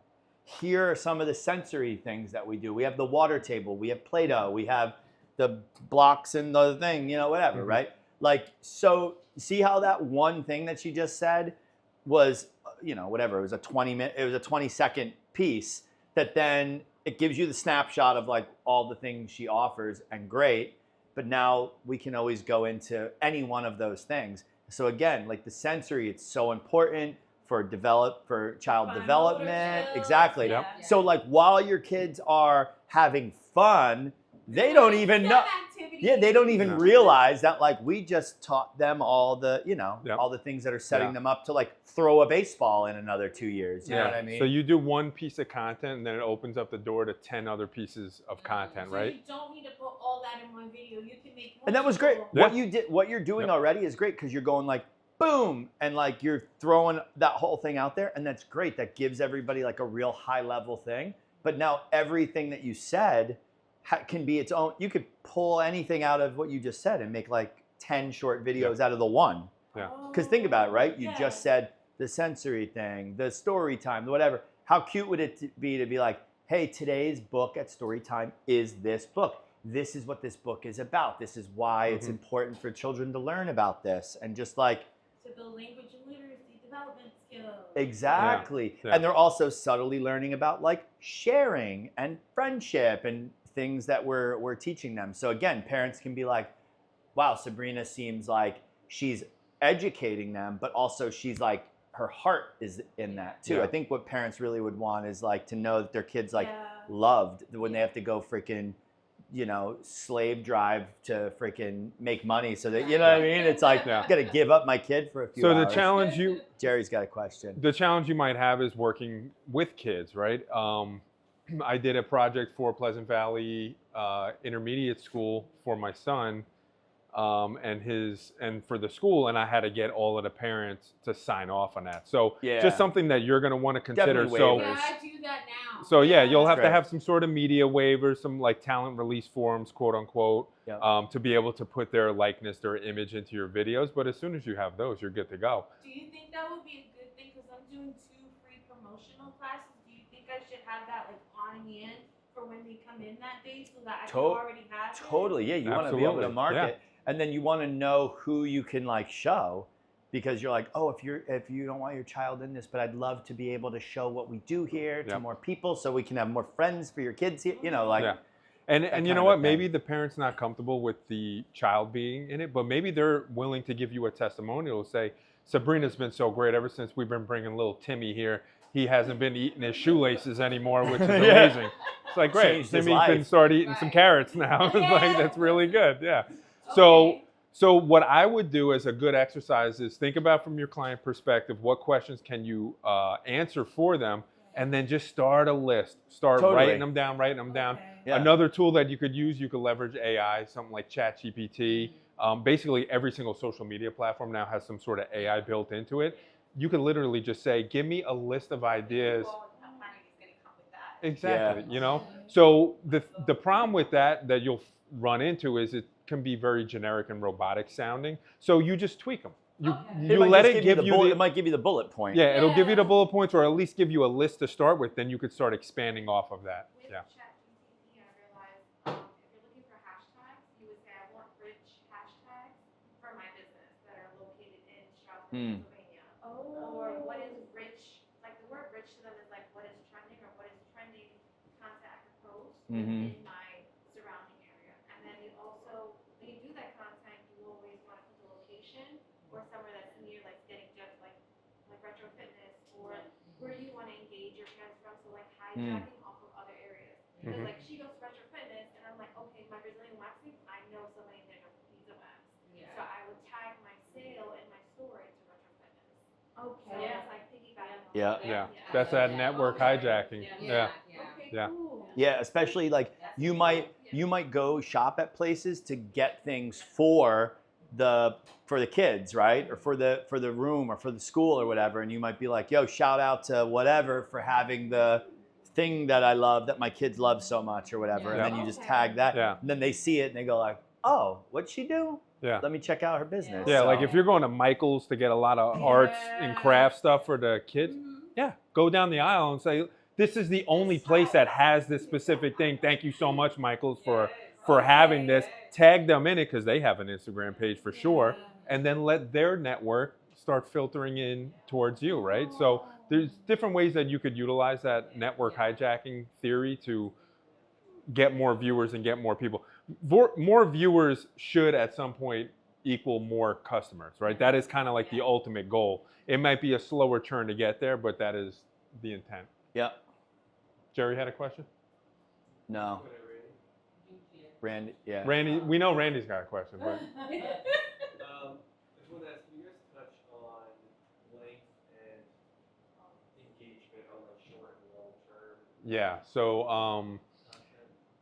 Speaker 4: Here are some of the sensory things that we do. We have the water table, we have Play-Doh, we have the blocks and the thing, you know, whatever,
Speaker 2: Mhm.
Speaker 4: right? Like, so see how that one thing that she just said was, you know, whatever, it was a 20-second piece that then it gives you the snapshot of like all the things she offers, and great, but now we can always go into any one of those things. So again, like the sensory, it's so important for child
Speaker 3: Fine
Speaker 4: development.
Speaker 3: motor skills,
Speaker 4: Exactly.
Speaker 2: Yep.
Speaker 3: yeah.
Speaker 4: So like while your kids are having fun, they don't even know.
Speaker 3: Activities.
Speaker 4: Yeah, they don't even
Speaker 2: No.
Speaker 4: realize that like we just taught them all the, you know,
Speaker 2: Yep.
Speaker 4: all the things that are setting
Speaker 2: Yeah.
Speaker 4: them up to like throw a baseball in another 2 years. You know what I mean?
Speaker 2: So you do one piece of content, and then it opens up the door to 10 other pieces of content,
Speaker 3: So
Speaker 2: right?
Speaker 3: you don't need to put all that in one video. You can make
Speaker 4: And that was great.
Speaker 3: multiple.
Speaker 2: Yeah.
Speaker 4: What you're doing already is great because you're going like boom, and like you're throwing that whole thing out there, and that's great. That gives everybody like a real high level thing. But now everything that you said can be its own. You could pull anything out of what you just said and make like 10 short videos out of the one.
Speaker 2: Yeah.
Speaker 4: Because think about it, right? You
Speaker 3: Yeah.
Speaker 4: just said the sensory thing, the story time, whatever. How cute would it be to be like, hey, today's book at story time is this book. This is what this book is about. This is why it's important for children to learn about this. And just like,
Speaker 3: To build language and literacy development skills.
Speaker 4: exactly.
Speaker 2: Yeah.
Speaker 4: And they're also subtly learning about like sharing and friendship and things that we're teaching them. So again, parents can be like, wow, Sabrina seems like she's educating them, but also she's like, her heart is in that too.
Speaker 2: Yeah.
Speaker 4: I think what parents really would want is like to know that their kids like
Speaker 3: Yeah.
Speaker 4: loved when they have to go freaking, you know, slave drive to freaking make money. So that, you know what I mean? It's like,
Speaker 2: Yeah.
Speaker 4: I gotta give up my kid for a few
Speaker 2: So
Speaker 4: hours.
Speaker 2: the challenge you
Speaker 4: Jerry's got a question.
Speaker 2: the challenge you might have is working with kids, right? I did a project for Pleasant Valley Intermediate School for my son, and for the school, and I had to get all of the parents to sign off on that. So
Speaker 4: Yeah.
Speaker 2: just something that you're going to want to consider.
Speaker 4: Definitely
Speaker 2: So
Speaker 4: waivers.
Speaker 3: Yeah, I do that now.
Speaker 2: so yeah, you'll have
Speaker 4: Right.
Speaker 2: to have some sort of media waivers, some like talent release forms, quote unquote,
Speaker 4: Yeah.
Speaker 2: to be able to put their likeness, their image into your videos. But as soon as you have those, you're good to go.
Speaker 3: Do you think that would be a good thing? Because I'm doing 2 free promotional classes. Do you think I should have that like on hand for when they come in that day so that I can already have it?
Speaker 4: Totally, yeah. You want to be able to
Speaker 2: Absolutely,
Speaker 4: market,
Speaker 2: yeah.
Speaker 4: and then you want to know who you can like show, because you're like, oh, if you don't want your child in this, but I'd love to be able to show what we do here to
Speaker 2: Yep.
Speaker 4: more people, so we can have more friends for your kids here. You know, like.
Speaker 2: Yeah. And
Speaker 4: that
Speaker 2: you
Speaker 4: kind
Speaker 2: know
Speaker 4: of a
Speaker 2: what?
Speaker 4: thing.
Speaker 2: Maybe the parent's not comfortable with the child being in it, but maybe they're willing to give you a testimonial. Say, Sabrina's been so great ever since we've been bringing little Timmy here. He hasn't been eating his shoelaces anymore, which is
Speaker 4: Yeah.
Speaker 2: amazing. It's like, great,
Speaker 4: Changed his
Speaker 2: Timmy can
Speaker 4: life.
Speaker 2: start eating some
Speaker 3: Right.
Speaker 2: carrots now. It's like, that's really good. Yeah.
Speaker 3: Okay.
Speaker 2: So what I would do as a good exercise is think about from your client perspective, what questions can you answer for them, and then just start a list. Start
Speaker 4: Totally.
Speaker 2: writing them down.
Speaker 3: Okay.
Speaker 4: Yeah.
Speaker 2: Another tool that you could use, you could leverage AI, something like ChatGPT. Basically, every single social media platform now has some sort of AI built into it. You could literally just say, give me a list of ideas. Exactly, you know? So the problem with that you'll run into is it can be very generic and robotic sounding. So you just tweak them. You
Speaker 4: might
Speaker 2: let
Speaker 4: just
Speaker 2: it give you
Speaker 4: bullet,
Speaker 2: the,
Speaker 4: it might give you the bullet point.
Speaker 2: yeah, it'll give you the
Speaker 3: Yeah.
Speaker 2: bullet points, or at least give you a list to start with. Then you could start expanding off of that.
Speaker 1: With
Speaker 2: Yeah.
Speaker 1: ChatGPT, I realized if you're looking for hashtags, you would say, I want rich hashtags for my business that are located in Stroudsburg, Pennsylvania. Or what is rich, like the word rich to them is like what is trending or what is trending content I can post in my surrounding area. And then you also, when you do that content, you always want to put the location or somewhere that's near, like getting just like retro fitness or where you want to engage your fans from. So like hijacking off of other areas. Because like she goes to retro fitness and I'm like, okay, my Brazilian waxing, I know somebody there does pizza wax. So I would tag my sale and my story to retro fitness. Okay. So it's like piggybacking.
Speaker 4: Yeah.
Speaker 2: Yeah, that's that network hijacking. Yeah.
Speaker 1: Okay,
Speaker 2: Yeah.
Speaker 1: cool.
Speaker 4: Yeah, especially like you might go shop at places to get things for the kids, right? Or for the room or for the school or whatever, and you might be like, yo, shout out to whatever for having the thing that I love that my kids love so much or whatever. And then you just tag that.
Speaker 2: Yeah.
Speaker 4: And then they see it and they go like, oh, what'd she do?
Speaker 2: Yeah.
Speaker 4: Let me check out her business.
Speaker 2: Yeah,
Speaker 4: So-
Speaker 2: like if you're going to Michael's to get a lot of arts and craft stuff for the kids, yeah, go down the aisle and say, this is the only place that has this specific thing. Thank you so much, Michael's, for having this. Tag them in it because they have an Instagram page for sure. And then let their network start filtering in towards you, right? So there's different ways that you could utilize that network hijacking theory to get more viewers and get more people. More viewers should at some point equal more customers, right? That is kind of like the ultimate goal. It might be a slower churn to get there, but that is the intent.
Speaker 4: Yeah.
Speaker 2: Jerry had a question?
Speaker 4: No. Randy, yeah.
Speaker 2: Randy, we know Randy's got a question, but
Speaker 6: I just want to ask, can you guys touch on length and engagement on like short and long term
Speaker 2: yeah.
Speaker 6: content?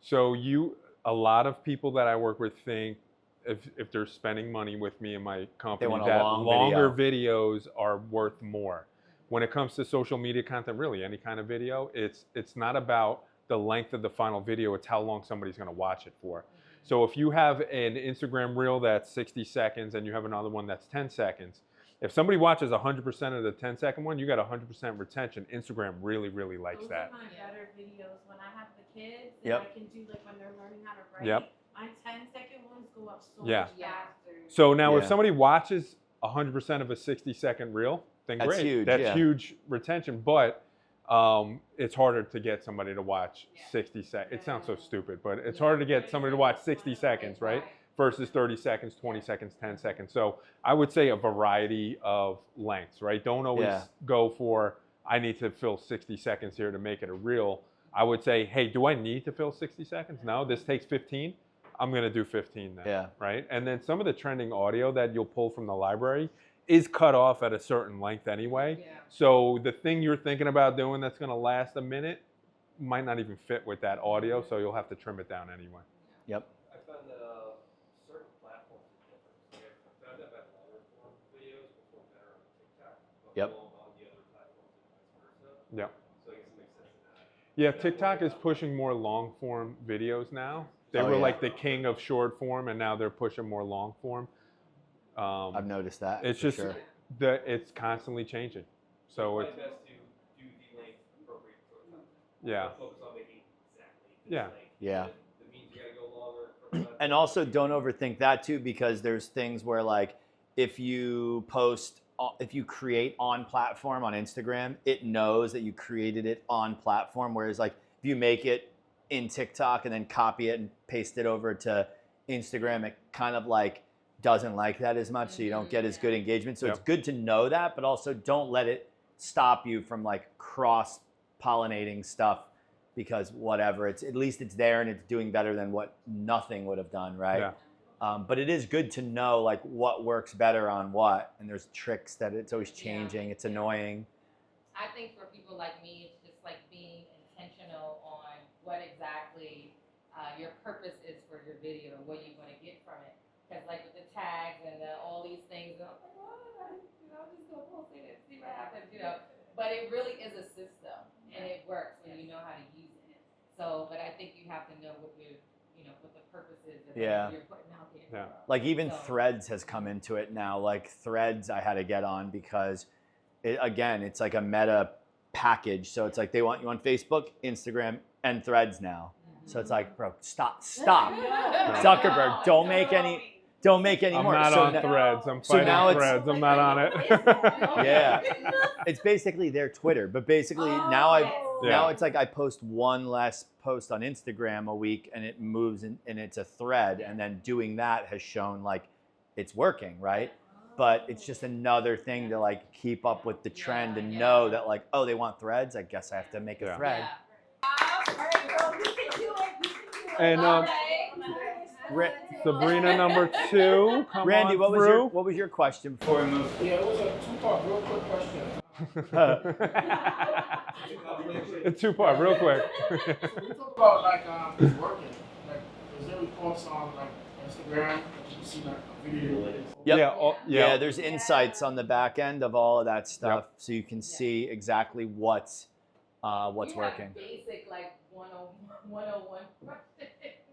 Speaker 2: So a lot of people that I work with think if they're spending money with me and my company,
Speaker 4: want a
Speaker 2: that
Speaker 4: long
Speaker 2: longer videos are worth more. When it comes to social media content, really any kind of video, it's not about the length of the final video, it's how long somebody's going to watch it for. So if you have an Instagram reel that's 60 seconds and you have another one that's 10 seconds, if somebody watches 100% of the 10-second one, you got 100% retention. Instagram really, really likes that.
Speaker 3: Those are my better videos when I have the kids and
Speaker 4: Yep.
Speaker 3: I can do like when they're learning how to write.
Speaker 2: Yep.
Speaker 3: My 10-second ones go up so
Speaker 2: Yeah.
Speaker 3: much faster.
Speaker 2: So now if
Speaker 4: Yeah.
Speaker 2: somebody watches 100% of a 60-second reel, then
Speaker 4: That's
Speaker 2: great.
Speaker 4: huge,
Speaker 2: That's
Speaker 4: yeah.
Speaker 2: huge retention, but it's harder to get somebody to watch 60 seconds. It sounds so stupid, but it's harder to get somebody to watch 60 seconds, right? Versus 30 seconds, 20 seconds, 10 seconds. So I would say a variety of lengths, right? Don't always
Speaker 4: Yeah.
Speaker 2: go for, I need to fill 60 seconds here to make it a reel. I would say, hey, do I need to fill 60 seconds? No, this takes 15. I'm going to do 15 then,
Speaker 4: Yeah.
Speaker 2: right? And then some of the trending audio that you'll pull from the library is cut off at a certain length anyway.
Speaker 1: Yeah.
Speaker 2: So the thing you're thinking about doing that's going to last a minute might not even fit with that audio, so you'll have to trim it down anyway.
Speaker 4: Yep.
Speaker 6: I found that certain platforms are different. I found that my longer form videos perform better on TikTok, but
Speaker 4: Yep.
Speaker 6: won't on the other platforms and vice versa.
Speaker 2: Yeah.
Speaker 6: So I guess it makes sense in that.
Speaker 2: Yeah, TikTok is pushing more long form videos now. They
Speaker 4: Oh,
Speaker 2: were
Speaker 4: yeah.
Speaker 2: like the king of short form, and now they're pushing more long form.
Speaker 4: I've noticed that.
Speaker 2: It's
Speaker 4: for
Speaker 2: just
Speaker 4: sure.
Speaker 2: it's constantly changing. So
Speaker 6: It's
Speaker 2: it's
Speaker 6: probably best to do the length appropriate for the content.
Speaker 2: yeah,
Speaker 6: Don't focus on making exactly this
Speaker 2: Yeah.
Speaker 6: length.
Speaker 4: Yeah.
Speaker 6: That means you gotta go longer for content.
Speaker 4: And also don't overthink that too, because there's things where like if you create on platform on Instagram, it knows that you created it on platform. Whereas like if you make it in TikTok and then copy it and paste it over to Instagram, it kind of like doesn't like that as much, so you don't get as good engagement. So it's
Speaker 2: Yep.
Speaker 4: good to know that, but also don't let it stop you from like cross-pollinating stuff, because whatever, it's at least it's there and it's doing better than what nothing would have done, right?
Speaker 2: Yeah.
Speaker 4: But it is good to know like what works better on what, and there's tricks that it's always changing. It's annoying.
Speaker 1: I think for people like me, it's just like being intentional on what exactly your purpose is for your video and what you want to get from it. Because like with the tags and all these things, and I'm like, well, I'm just gonna post it and see what happens, But it really is a system, and it works when you know how to use it. So, but I think you have to know what what the purpose is that you're putting out there.
Speaker 2: Yeah.
Speaker 4: Like even
Speaker 1: So-
Speaker 4: Threads has come into it now. Like Threads I had to get on because it's like a meta package. So it's like they want you on Facebook, Instagram, and Threads now. So it's like, bro, stop. Zuckerberg, don't make any
Speaker 2: I'm
Speaker 4: more.
Speaker 2: not
Speaker 4: So
Speaker 2: on
Speaker 4: now-
Speaker 2: Threads. I'm
Speaker 4: so
Speaker 2: fighting
Speaker 4: now it's-
Speaker 2: Threads. I'm not on it.
Speaker 4: Yeah. It's basically their Twitter, but basically now
Speaker 2: Yeah.
Speaker 4: it's like I post one less post on Instagram a week and it moves and it's a thread, and then doing that has shown like it's working, right? But it's just another thing to like keep up with the trend and know that like, oh, they want threads, I guess I have to make a
Speaker 2: Yeah.
Speaker 4: thread.
Speaker 2: And Sabrina number 2, come
Speaker 4: Randy,
Speaker 2: on
Speaker 4: what
Speaker 2: through.
Speaker 4: was your question before we move?
Speaker 5: Yeah, it was a two-part real quick question.
Speaker 2: It's 2-part, real quick.
Speaker 5: So we talk about like it's working. Like, is there reports on like Instagram that you can see like a video?
Speaker 4: Yep.
Speaker 2: Yeah,
Speaker 4: Yeah, there's insights on the back end of all of that stuff, so you can see exactly what's working.
Speaker 1: Basic like 101 question.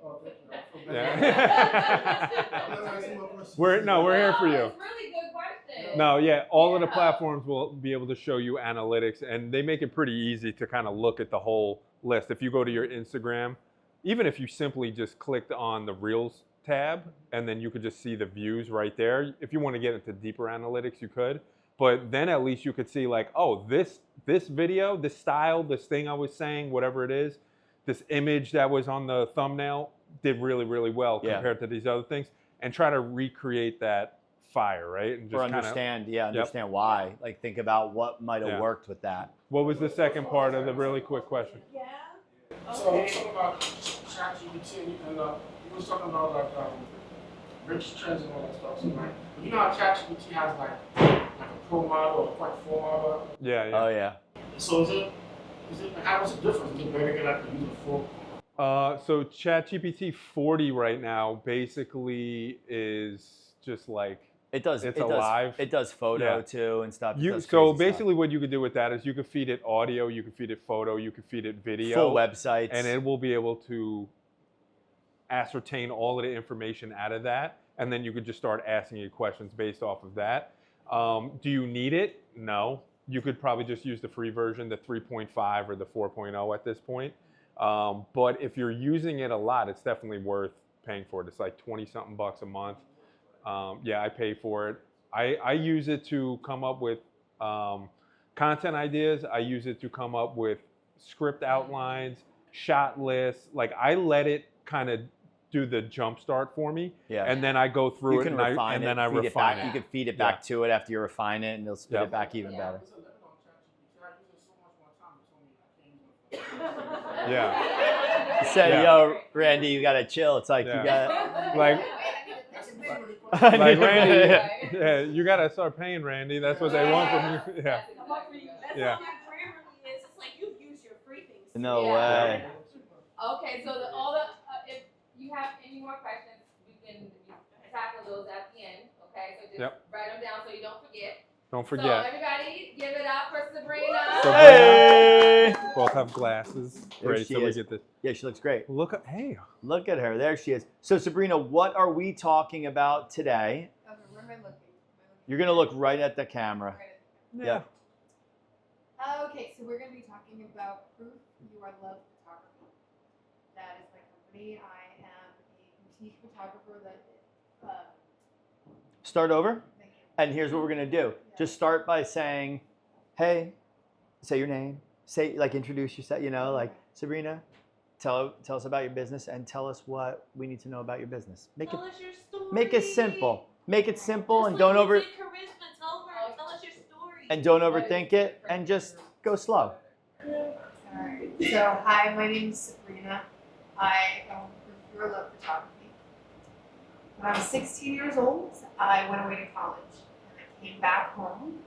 Speaker 5: Oh, thank you. I feel
Speaker 2: Yeah.
Speaker 5: better.
Speaker 2: We're here for you.
Speaker 1: It's really good question.
Speaker 2: No, yeah, all of the platforms will be able to show you analytics, and they make it pretty easy to kind of look at the whole list. If you go to your Instagram, even if you simply just clicked on the Reels tab, and then you could just see the views right there. If you want to get into deeper analytics, you could. But then at least you could see like, oh, this video, this style, this thing I was saying, whatever it is, this image that was on the thumbnail did really, really well compared to these other things, and try to recreate that fire, right? And
Speaker 4: Or
Speaker 2: just
Speaker 4: understand why. Like think about what might have
Speaker 2: Yeah.
Speaker 4: worked with that.
Speaker 2: What was the second part of the really quick question?
Speaker 5: So we talk about ChatGPT and you was talking about like rich trends and all that stuff. So like, you know how ChatGPT has like a pro model or a point four model.
Speaker 2: Yeah, yeah.
Speaker 4: Oh yeah.
Speaker 5: So is it how was the difference? Is it better to get like the user full?
Speaker 2: So ChatGPT 40 right now basically is just like
Speaker 4: It does.
Speaker 2: It's
Speaker 4: it
Speaker 2: alive.
Speaker 4: Does, it does photo
Speaker 2: Yeah.
Speaker 4: too and stuff. It
Speaker 2: you.
Speaker 4: does
Speaker 2: So
Speaker 4: crazy
Speaker 2: basically, what you could do with that is you could feed it audio, you could feed it photo, you could feed it
Speaker 4: stuff.
Speaker 2: video,
Speaker 4: Full websites,
Speaker 2: and it will be able to ascertain all of the information out of that, and then you could just start asking it questions based off of that. Do you need it? No. You could probably just use the free version, the 3.5 or the 4.0 at this point. But if you're using it a lot, it's definitely worth paying for it. It's like 20-something bucks a month. Yeah, I pay for it. I use it to come up with content ideas. I use it to come up with script outlines, shot lists. Like I let it kind of do the jump start for me,
Speaker 4: yeah.
Speaker 2: and then I go through
Speaker 4: You
Speaker 2: it
Speaker 4: can
Speaker 2: and
Speaker 4: refine
Speaker 2: then I
Speaker 4: feed it
Speaker 2: refine
Speaker 4: back.
Speaker 2: it.
Speaker 4: You can feed it
Speaker 2: Yeah.
Speaker 4: back to it after you refine it, and it'll spit
Speaker 2: Yeah.
Speaker 4: it back even better.
Speaker 5: There's a limit on ChatGPT. I use it so much one time. It told me I can't use it.
Speaker 2: Yeah.
Speaker 4: Say,
Speaker 2: Yeah.
Speaker 4: yo, Randy, you gotta chill. It's like
Speaker 2: Yeah.
Speaker 4: you got.
Speaker 2: Like,
Speaker 5: That's really
Speaker 2: like Randy,
Speaker 4: Yeah.
Speaker 2: yeah, you gotta start paying Randy. That's what they want from you. Yeah.
Speaker 3: That's
Speaker 2: Yeah.
Speaker 3: how my Grammarly is. It's like you've used your free things.
Speaker 4: No
Speaker 1: Yeah.
Speaker 4: way.
Speaker 1: Okay, so if you have any more questions, we can tackle those at the end. Okay, so just
Speaker 2: Yep.
Speaker 1: write them down so you don't forget.
Speaker 2: Don't
Speaker 1: So
Speaker 2: forget.
Speaker 1: everybody, give it up for Sabrina.
Speaker 2: So-
Speaker 4: Hey!
Speaker 2: Both have glasses.
Speaker 4: There
Speaker 2: Great.
Speaker 4: she
Speaker 2: So we
Speaker 4: is.
Speaker 2: get this.
Speaker 4: Yeah, she looks great.
Speaker 2: Look at hey.
Speaker 4: Look at her. There she is. So, Sabrina, what are we talking about today?
Speaker 7: Okay, where am I looking?
Speaker 4: You're gonna look right at the camera.
Speaker 7: Right.
Speaker 4: Yeah.
Speaker 7: Okay, so we're going to be talking about Proof You Are Loved Photography. That is my company. I am a boutique photographer that.
Speaker 4: Start over.
Speaker 7: Thank you.
Speaker 4: And here's what we're gonna do. Just start by saying, "Hey," say your name. Say like introduce yourself. You know, like Sabrina. Tell us about your business and tell us what we need to know about your business.
Speaker 3: Tell us your story.
Speaker 4: Make it simple. Make it simple
Speaker 3: Just
Speaker 4: and
Speaker 3: like
Speaker 4: don't
Speaker 3: you
Speaker 4: over
Speaker 3: did Charisma. Tell us your story.
Speaker 4: and don't overthink it and just go slow.
Speaker 7: Alright, so hi, my name is Sabrina. I own Proof You Are Loved Photography. When I was 16 years old, I went away to college. And I came back home,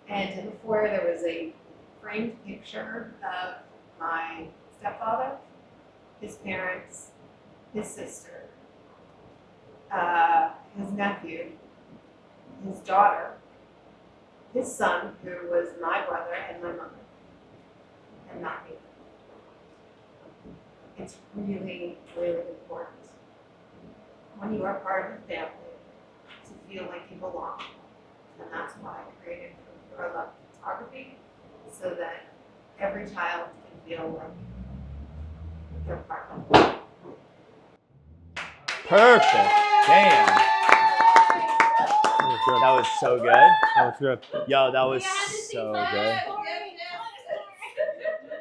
Speaker 7: and in the foyer there was a framed picture of my stepfather, his parents, his sister, his nephew, his daughter, his son, who was my brother, and my mother, and not me. It's really, really important when you are part of a family to feel like you belong. And that's why I created Proof You Are Loved Photography, so that every child can feel like they're part of it.
Speaker 4: Perfect. Damn.
Speaker 2: That was good.
Speaker 4: That was so good.
Speaker 2: That was good.
Speaker 4: Yo, that was
Speaker 3: We had to see
Speaker 4: so
Speaker 3: my
Speaker 4: good.
Speaker 3: story.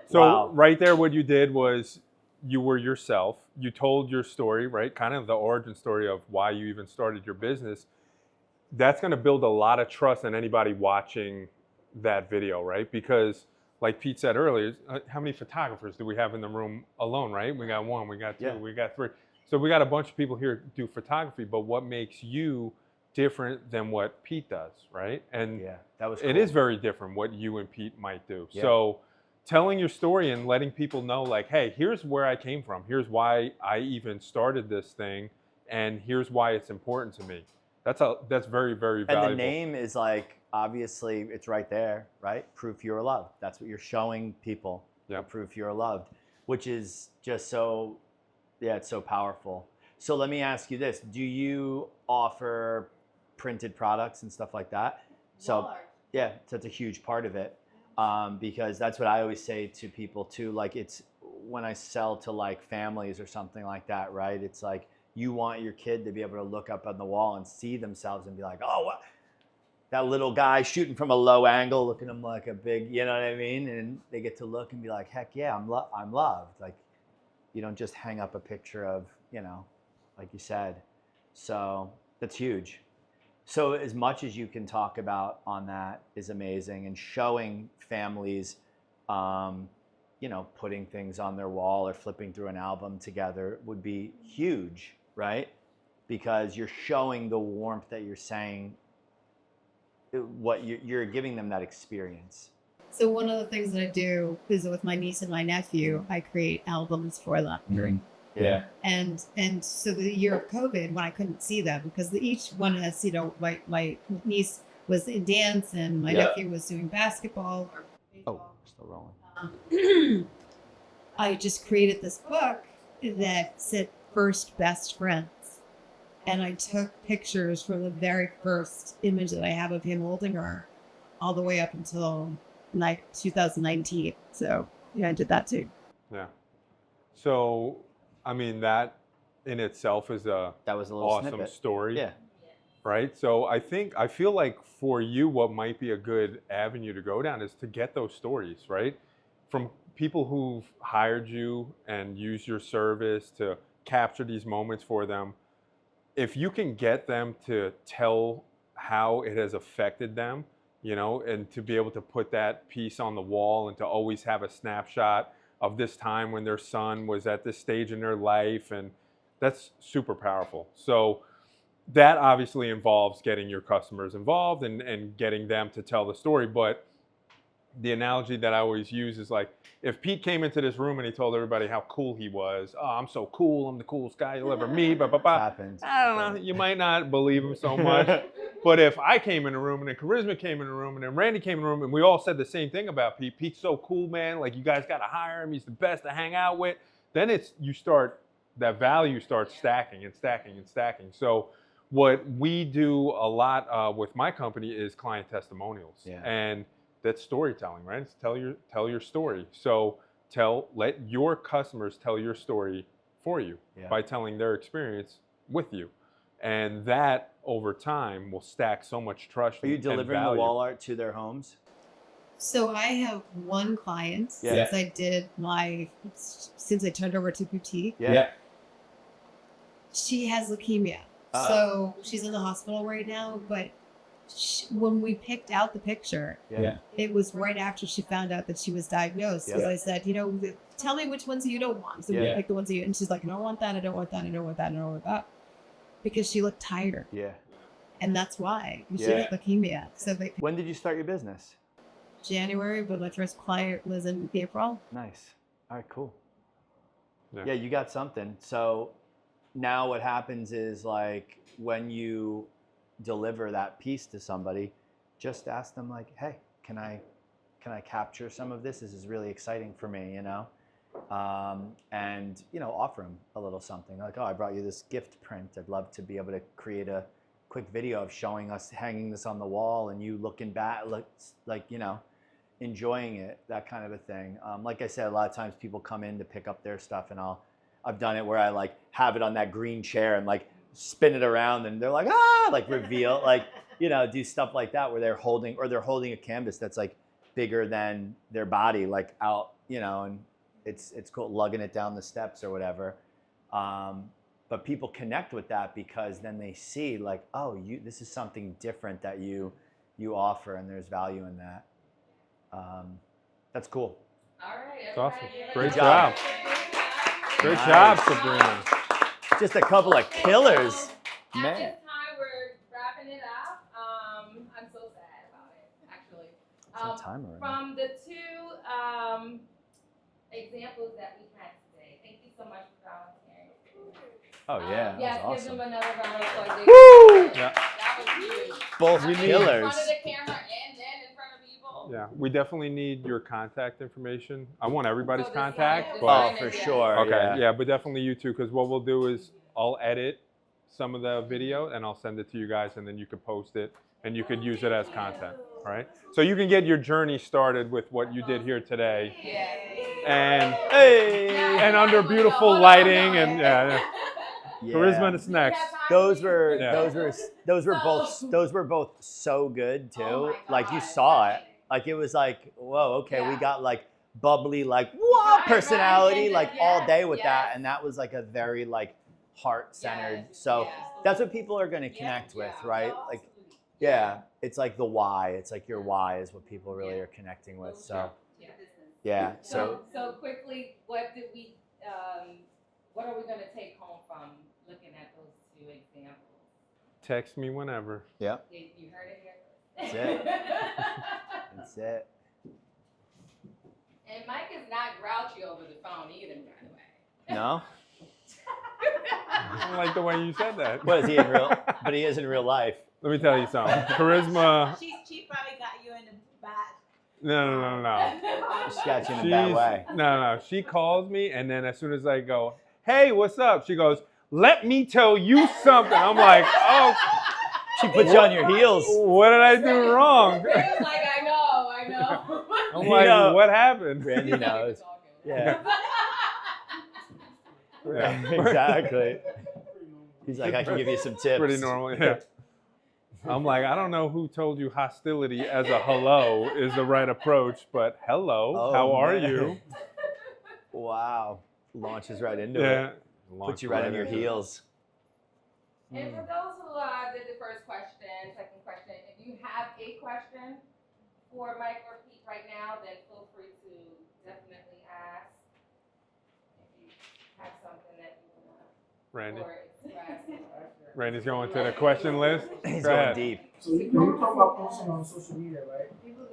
Speaker 2: So
Speaker 4: Wow.
Speaker 2: right there, what you did was you were yourself. You told your story, right? Kind of the origin story of why you even started your business. That's going to build a lot of trust in anybody watching that video, right? Because like Pete said earlier, how many photographers do we have in the room alone, right? We got one, we got two,
Speaker 4: Yeah.
Speaker 2: we got three. So we got a bunch of people here do photography, but what makes you different than what Pete does, right? And
Speaker 4: Yeah, that was cool.
Speaker 2: it is very different what you and Pete might do.
Speaker 4: Yeah.
Speaker 2: So telling your story and letting people know like, hey, here's where I came from. Here's why I even started this thing. And here's why it's important to me. That's very, very
Speaker 4: And
Speaker 2: valuable.
Speaker 4: the name is like, obviously, it's right there, right? Proof you're loved. That's what you're showing people.
Speaker 2: Yeah.
Speaker 4: Proof you're loved, which is just so, yeah, it's so powerful. So let me ask you this. Do you offer printed products and stuff like that? So
Speaker 7: Large.
Speaker 4: yeah, so that's a huge part of it. Because that's what I always say to people too. Like it's when I sell to like families or something like that, right? It's like you want your kid to be able to look up on the wall and see themselves and be like, oh, what? That little guy shooting from a low angle, looking at him like a big, you know what I mean? And they get to look and be like, heck yeah, I'm loved. Like you don't just hang up a picture of, you know, like you said. So that's huge. So as much as you can talk about on that is amazing, and showing families, you know, putting things on their wall or flipping through an album together would be huge. right? Because you're showing the warmth that you're saying, what you're giving them that experience.
Speaker 8: So one of the things that I do is with my niece and my nephew, I create albums for them.
Speaker 4: Yeah.
Speaker 8: And so the year of COVID, when I couldn't see them, because each one has, my niece was in dance and my nephew was doing basketball or baseball.
Speaker 4: Still rolling.
Speaker 8: I just created this book that said first best friends. And I took pictures from the very first image that I have of him holding her all the way up until 2019. So yeah, I did that too.
Speaker 2: Yeah. So, I mean, that in itself is a
Speaker 4: That was a little
Speaker 2: awesome
Speaker 4: snippet.
Speaker 2: story.
Speaker 4: Yeah.
Speaker 2: Right. So I feel like for you, what might be a good avenue to go down is to get those stories, right? From people who've hired you and used your service to capture these moments for them. If you can get them to tell how it has affected them, you know, and to be able to put that piece on the wall and to always have a snapshot of this time when their son was at this stage in their life, and that's super powerful. So that obviously involves getting your customers involved and getting them to tell the story. But the analogy that I always use is like, if Pete came into this room and he told everybody how cool he was, oh, I'm so cool, I'm the coolest guy you'll ever meet, blah, blah, blah.
Speaker 4: Happens.
Speaker 2: I don't know, you might not believe him so much. But if I came in the room and then Charisma came in the room and then Randy came in the room and we all said the same thing about Pete, Pete's so cool, man, like you guys got to hire him, he's the best to hang out with, then that value starts stacking and stacking and stacking. So what we do a lot with my company is client testimonials.
Speaker 4: Yeah.
Speaker 2: And that's storytelling, right? It's tell your story. So let your customers tell your story for you by telling their experience with you. And that over time will stack so much trust.
Speaker 4: Are you delivering the wall art to their homes?
Speaker 8: So I have one client since I turned over to boutique.
Speaker 4: Yeah.
Speaker 8: She has leukemia. So she's in the hospital right now, but when we picked out the picture, it was right after she found out that she was diagnosed. Because I said, tell me which ones you don't want. So we picked the ones that you, and she's like, I don't want that, I don't want that, I don't want that, I don't want that. Because she looked tired.
Speaker 4: Yeah.
Speaker 8: And that's why. She had leukemia. So
Speaker 4: When did you start your business?
Speaker 8: January, but my first client was in April.
Speaker 4: Nice. All right, cool.
Speaker 2: Yeah,
Speaker 4: you got something. So now what happens is, like, when you deliver that piece to somebody, just ask them, like, hey, can I capture some of this? This is really exciting for me, and offer them a little something, like, oh, I brought you this gift print, I'd love to be able to create a quick video of showing us hanging this on the wall and you looking back, enjoying it, that kind of a thing. Like I said, a lot of times people come in to pick up their stuff, and I've done it where I like have it on that green chair and like spin it around, and they're like, like reveal, like, do stuff like that where they're holding a canvas that's like bigger than their body, like out, and it's cool, lugging it down the steps or whatever. But people connect with that because then they see, like, oh, this is something different that you offer, and there's value in that. That's cool.
Speaker 1: All right.
Speaker 2: That's awesome. Great
Speaker 4: Good job.
Speaker 2: job. Great job, Sabrina.
Speaker 4: Just a couple of killers,
Speaker 1: At
Speaker 4: man.
Speaker 1: this time, we're wrapping it up. I'm so sad about it, actually.
Speaker 4: What's the time already?
Speaker 1: From the two examples that we had today, thank you so much for volunteering.
Speaker 4: Oh yeah,
Speaker 1: Yes,
Speaker 4: that was
Speaker 1: give
Speaker 4: awesome.
Speaker 1: them another round of applause.
Speaker 2: Woo! Yeah.
Speaker 1: That was huge.
Speaker 4: Both
Speaker 1: In
Speaker 4: killers.
Speaker 1: front of the camera and then in front of people.
Speaker 2: Yeah, we definitely need your contact information. I want everybody's
Speaker 1: So the
Speaker 2: contact,
Speaker 1: sign- the
Speaker 2: but
Speaker 1: sign
Speaker 4: for
Speaker 1: is-
Speaker 4: sure.
Speaker 2: okay, yeah, but definitely you too, because what we'll do is I'll edit some of the video and I'll send it to you guys, and then you could post it and you could use it as content, all right? So you can get your journey started with what you did here today, and and under beautiful lighting and Charisma is next.
Speaker 4: Those were
Speaker 2: Yeah.
Speaker 4: those were both so good too.
Speaker 1: Oh my
Speaker 4: Like you
Speaker 1: God.
Speaker 4: saw it. Like it was like, whoa, okay, we
Speaker 1: Yeah.
Speaker 4: got like bubbly, like whoa,
Speaker 1: Right,
Speaker 4: personality,
Speaker 1: right.
Speaker 4: like
Speaker 1: Yes,
Speaker 4: all day with
Speaker 1: yes.
Speaker 4: that. And that was like a very like heart-centered.
Speaker 1: Yes,
Speaker 4: So
Speaker 1: yes.
Speaker 4: that's what people are gonna connect with, right? Like it's like the why. It's like your why is what people really are connecting with. So yeah. So
Speaker 1: So quickly, what are we gonna take home from looking at those two examples?
Speaker 2: Text me whenever.
Speaker 4: Yeah,
Speaker 1: You heard it here
Speaker 4: That's
Speaker 1: first.
Speaker 4: it. that's it.
Speaker 1: And Mike is not grouchy over the phone either, by the way.
Speaker 4: No?
Speaker 2: I don't like the way you said that.
Speaker 4: What is he in real? But he is in real life.
Speaker 2: Let me tell you something. Charisma.
Speaker 3: She probably got you in the back.
Speaker 2: No.
Speaker 4: She got you in a bad way.
Speaker 2: No. She calls me, and then as soon as I go, hey, what's up? She goes, let me tell you something. I'm like, oh,
Speaker 4: She puts you on your heels.
Speaker 2: what did I do wrong?
Speaker 1: Ray's like, I know.
Speaker 2: I'm
Speaker 4: You
Speaker 2: like,
Speaker 4: know.
Speaker 2: what happened?
Speaker 4: Randy knows. Yeah,
Speaker 2: Yeah.
Speaker 4: exactly. He's like, I can give you some tips.
Speaker 2: Pretty normal, yeah. I'm like, I don't know who told you hostility as a hello is the right approach, but hello,
Speaker 4: Oh,
Speaker 2: how are
Speaker 4: man.
Speaker 2: you?
Speaker 4: Wow. Launches right into
Speaker 2: Yeah.
Speaker 4: it. Puts you right on your heels.
Speaker 1: And for those who did the first question, second question, if you have a question for Mike or Pete right now, then feel free to definitely ask. If you have something that you want to
Speaker 2: Randy.
Speaker 1: or express.
Speaker 2: Randy's going to the question list.
Speaker 4: He's
Speaker 2: Go
Speaker 4: going
Speaker 2: ahead.
Speaker 4: deep.
Speaker 5: So when you talk about posting on social media, right?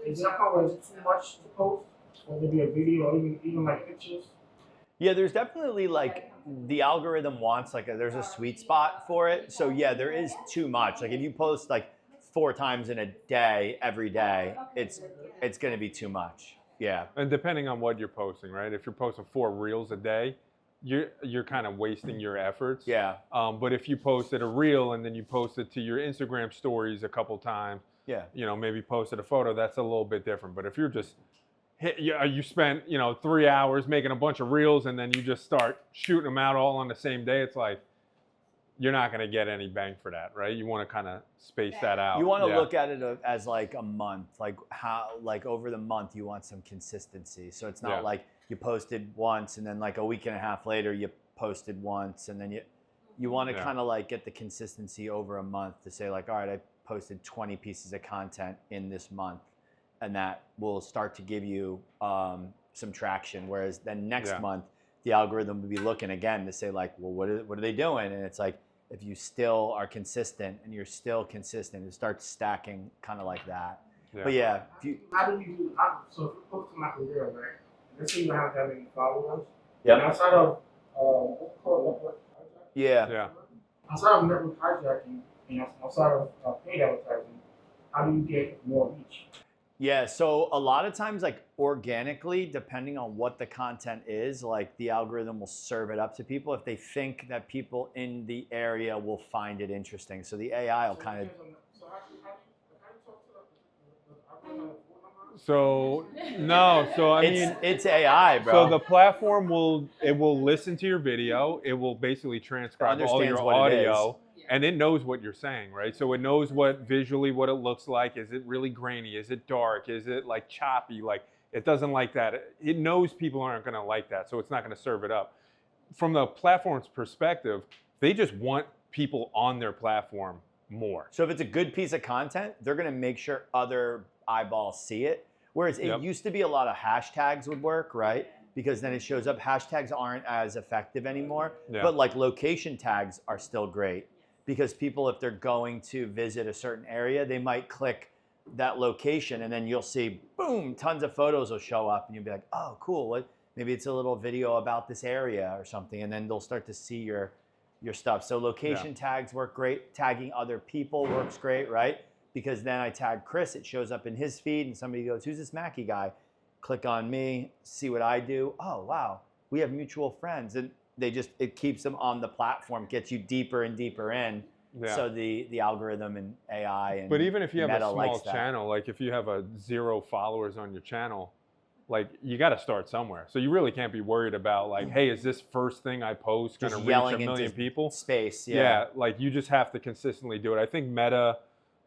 Speaker 5: Is that always too much to post? Or maybe a video or even like pictures?
Speaker 4: Yeah, there's definitely like the algorithm wants like there's a sweet spot for it. So yeah, there is too much. Like if you post like 4 times in a day, every day, it's going to be too much. Yeah.
Speaker 2: And depending on what you're posting, right? If you're posting 4 reels a day, you're kind of wasting your efforts.
Speaker 4: Yeah.
Speaker 2: But if you posted a reel and then you posted to your Instagram stories a couple times,
Speaker 4: Yeah.
Speaker 2: Maybe posted a photo, that's a little bit different. But if you're just you spent 3 hours making a bunch of reels and then you just start shooting them out all on the same day, it's like you're not going to get any bang for that, right? You want to kind of space that out.
Speaker 4: You want to
Speaker 2: Yeah.
Speaker 4: look at it as like a month, like how, like over the month you want some consistency. So it's not
Speaker 2: Yeah.
Speaker 4: like you posted once and then like a week and a half later you posted once and then you want to
Speaker 2: Yeah.
Speaker 4: kind of like get the consistency over a month to say like, all right, I posted 20 pieces of content in this month, and that will start to give you some traction. Whereas then next
Speaker 2: Yeah.
Speaker 4: month the algorithm will be looking again to say like, well, what are they doing? And it's like, if you still are consistent and you're still consistent, it starts stacking kind of like that.
Speaker 2: Yeah.
Speaker 4: But yeah, if you,
Speaker 5: How do you do? So if you post to my career, right? Let's say you don't have that many followers.
Speaker 4: Yep.
Speaker 5: And outside of what's it called network hijacking?
Speaker 4: yeah.
Speaker 5: Outside of network hijacking and outside of paid advertising, how do you get more reach?
Speaker 4: Yeah, so a lot of times, like organically, depending on what the content is, like the algorithm will serve it up to people if they think that people in the area will find it interesting. So the AI will kind of.
Speaker 5: So how do you talk to the algorithm?
Speaker 2: So no, so I mean,
Speaker 4: It's AI, bro.
Speaker 2: so the platform will listen to your video. It will basically transcribe all
Speaker 4: Understands
Speaker 2: your
Speaker 4: what it
Speaker 2: audio,
Speaker 1: is.
Speaker 2: and it knows what you're saying, right? So it knows what visually what it looks like. Is it really grainy? Is it dark? Is it like choppy? Like it doesn't like that. It knows people aren't going to like that, so it's not going to serve it up. From the platform's perspective, they just want people on their platform more.
Speaker 4: So if it's a good piece of content, they're going to make sure other eyeballs see it. Whereas it
Speaker 2: Yep.
Speaker 4: used to be a lot of hashtags would work, right? Because then it shows up. Hashtags aren't as effective anymore.
Speaker 2: Yeah.
Speaker 4: But like location tags are still great because people, if they're going to visit a certain area, they might click that location and then you'll see, boom, tons of photos will show up and you'll be like, oh, cool. What? Maybe it's a little video about this area or something. And then they'll start to see your stuff. So location tags work great. Tagging other people works great, right? Because then I tag Chris, it shows up in his feed and somebody goes, who's this Mackie guy? Click on me, see what I do. Oh, wow, we have mutual friends. And it keeps them on the platform, gets you deeper and deeper in.
Speaker 2: Yeah.
Speaker 4: So the algorithm and AI and
Speaker 2: But even if you have a
Speaker 4: Meta
Speaker 2: small
Speaker 4: likes that.
Speaker 2: channel, like if you have 0 followers on your channel, like you got to start somewhere. So you really can't be worried about like, hey, is this first thing I post going
Speaker 4: Just
Speaker 2: to reach
Speaker 4: yelling
Speaker 2: a million
Speaker 4: into
Speaker 2: people?
Speaker 4: space.
Speaker 2: Yeah, like you just have to consistently do it. I think Meta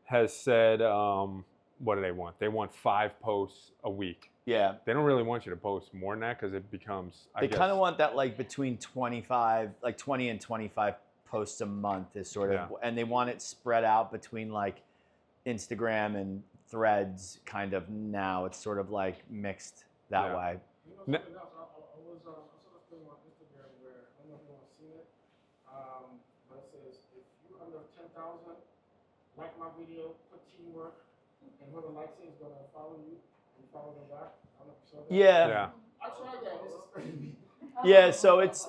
Speaker 2: has said, what do they want? They want 5 posts a week.
Speaker 4: Yeah.
Speaker 2: They don't really want you to post more than that because it becomes,
Speaker 4: They kind of want that like between 20 and 25 posts a month is sort of, and they want it spread out between like Instagram and Threads kind of now. It's sort of like mixed that
Speaker 2: Yeah.
Speaker 4: way.
Speaker 5: You know something else? I saw this thing on Instagram where I don't know if you want to see it, 100,000, like my video, put teamwork, and whoever likes it is gonna follow you, and follow them back. I don't know if you saw that.
Speaker 2: Yeah.
Speaker 5: I tried that. This is crazy.
Speaker 4: Yeah, so it's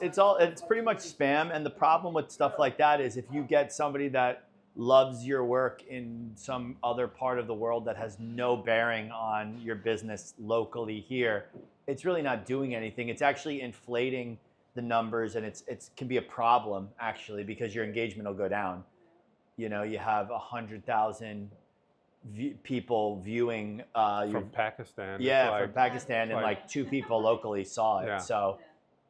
Speaker 4: pretty much spam, and the problem with stuff like that is if you get somebody that loves your work in some other part of the world that has no bearing on your business locally here, it's really not doing anything. It's actually inflating the numbers, and it can be a problem actually because your engagement will go down. You know, you have 100,000 people viewing
Speaker 2: From Pakistan.
Speaker 4: yeah,
Speaker 2: It's like,
Speaker 4: from Pakistan, and like 2 people locally saw it.
Speaker 2: Yeah.
Speaker 4: So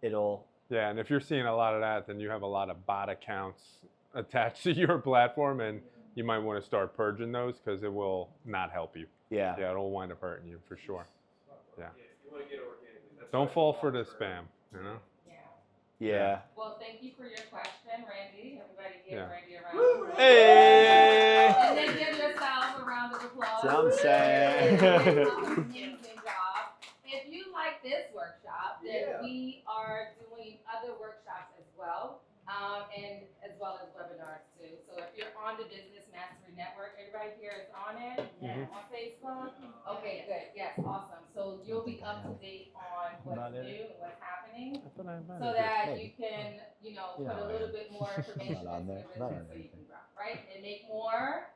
Speaker 4: it'll.
Speaker 2: yeah, and if you're seeing a lot of that, then you have a lot of bot accounts attached to your platform, and you might want to start purging those because it will not help you.
Speaker 4: Yeah.
Speaker 2: Yeah, it'll wind up hurting you for sure. Yeah.
Speaker 6: If you want to get organically, that's
Speaker 2: Don't
Speaker 6: why
Speaker 2: fall
Speaker 6: I
Speaker 2: for the
Speaker 6: offer-
Speaker 2: spam, you know?
Speaker 4: Yeah.
Speaker 1: Well, thank you for your question, Randy. Everybody give
Speaker 2: Yeah.
Speaker 1: Randy a round of applause.
Speaker 4: Hey!
Speaker 1: And then give yourself a round of applause.
Speaker 4: That's what I'm saying.
Speaker 1: Amazing job. If you like this workshop, then we are doing other workshops as well, and as well as webinars too. So if you're on the Business Mastery Network, everybody here is on it?
Speaker 2: Mhm.
Speaker 1: On Facebook? Okay, good. Yes, awesome. So you'll be up to date on what's
Speaker 4: Not in
Speaker 1: new and what's happening.
Speaker 2: I thought I invited
Speaker 1: So
Speaker 2: you.
Speaker 1: that you can, you know, put a
Speaker 4: Yeah,
Speaker 1: little bit more information
Speaker 4: Not on
Speaker 1: into
Speaker 4: there.
Speaker 1: your
Speaker 4: Not
Speaker 1: business
Speaker 4: on
Speaker 1: so you can grow, right? And make more.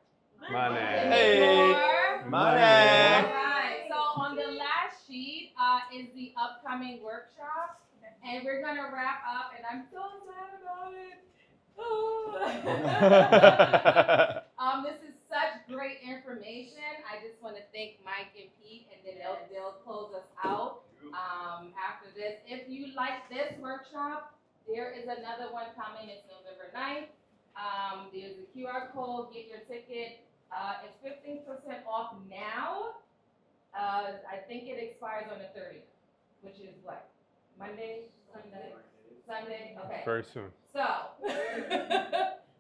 Speaker 2: Money.
Speaker 1: And
Speaker 4: Hey.
Speaker 1: make more.
Speaker 4: Money.
Speaker 1: All right. So on the last sheet is the upcoming workshop, and we're gonna wrap up. And I'm so sad about it. This is such great information. I just want to thank Mike and Pete, and then they'll close us out after this. If you like this workshop, there is another one coming. It's November 9th. There's a QR code. Get your ticket. It's 15% off now. I think it expires on the 30th, which is what? Monday? Sunday? Okay.
Speaker 2: Very soon.
Speaker 1: So,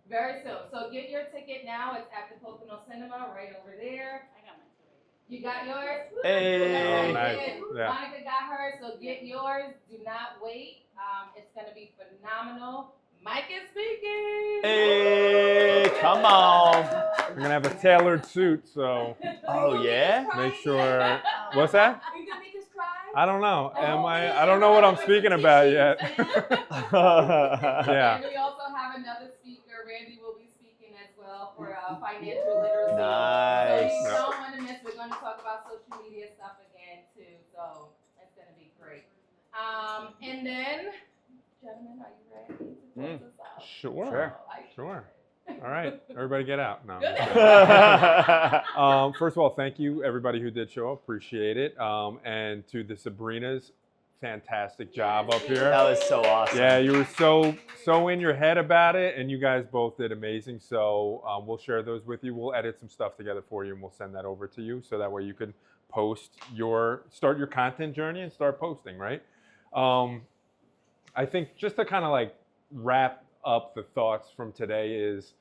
Speaker 1: very soon. So get your ticket now. It's at the Pocono Cinema right over there. I got mine. You got yours?
Speaker 4: Hey.
Speaker 2: Oh, nice. Yeah.
Speaker 1: Monica got hers, so get yours. Do not wait. It's going to be phenomenal. Mike is speaking.
Speaker 4: Hey, come on.
Speaker 2: We're going to have a tailored suit, so
Speaker 4: Oh, yeah?
Speaker 2: make sure. What's that?
Speaker 1: Are you going to make us cry?
Speaker 2: I don't know. I don't know what I'm speaking about yet. Yeah.
Speaker 1: And we also have another speaker. Randy will be speaking as well for financial literacy.
Speaker 4: Nice.
Speaker 1: So you don't want to miss. We're going to talk about social media stuff again too. So it's going to be great. And then, gentlemen, are you ready to close us out?
Speaker 2: Sure. Sure. All right. Everybody get out. No. First of all, thank you, everybody who did show up. Appreciate it. And to the Sabrinas, fantastic job up here.
Speaker 4: That was so awesome.
Speaker 2: Yeah, you were so in your head about it, and you guys both did amazing. So we'll share those with you. We'll edit some stuff together for you, and we'll send that over to you, so that way you can start your content journey and start posting, right? I think just to kind of like wrap up the thoughts from today is,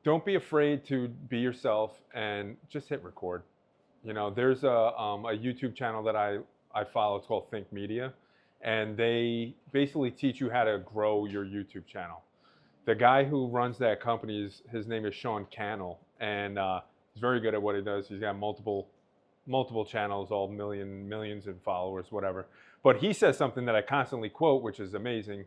Speaker 2: don't be afraid to be yourself and just hit record. You know, there's a YouTube channel that I follow. It's called Think Media, and they basically teach you how to grow your YouTube channel. The guy who runs that company, his name is Sean Cannell, and he's very good at what he does. He's got multiple channels, all millions of followers, whatever. But he says something that I constantly quote, which is amazing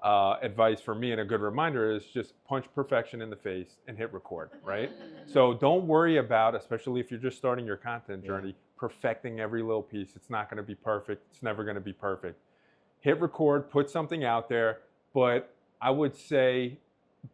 Speaker 2: advice for me and a good reminder, is just punch perfection in the face and hit record, right? So don't worry about, especially if you're just starting your content journey, perfecting every little piece. It's not going to be perfect. It's never going to be perfect. Hit record, put something out there, but I would say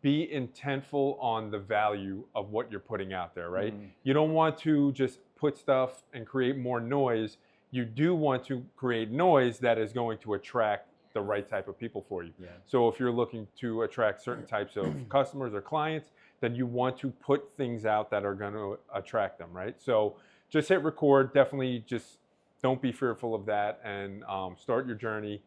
Speaker 2: be intentful on the value of what you're putting out there, right? You don't want to just put stuff and create more noise. You do want to create noise that is going to attract the right type of people for you.
Speaker 4: Yeah.
Speaker 2: So if you're looking to attract certain types of customers or clients, then you want to put things out that are going to attract them, right? So just hit record. Definitely just don't be fearful of that, and start your journey.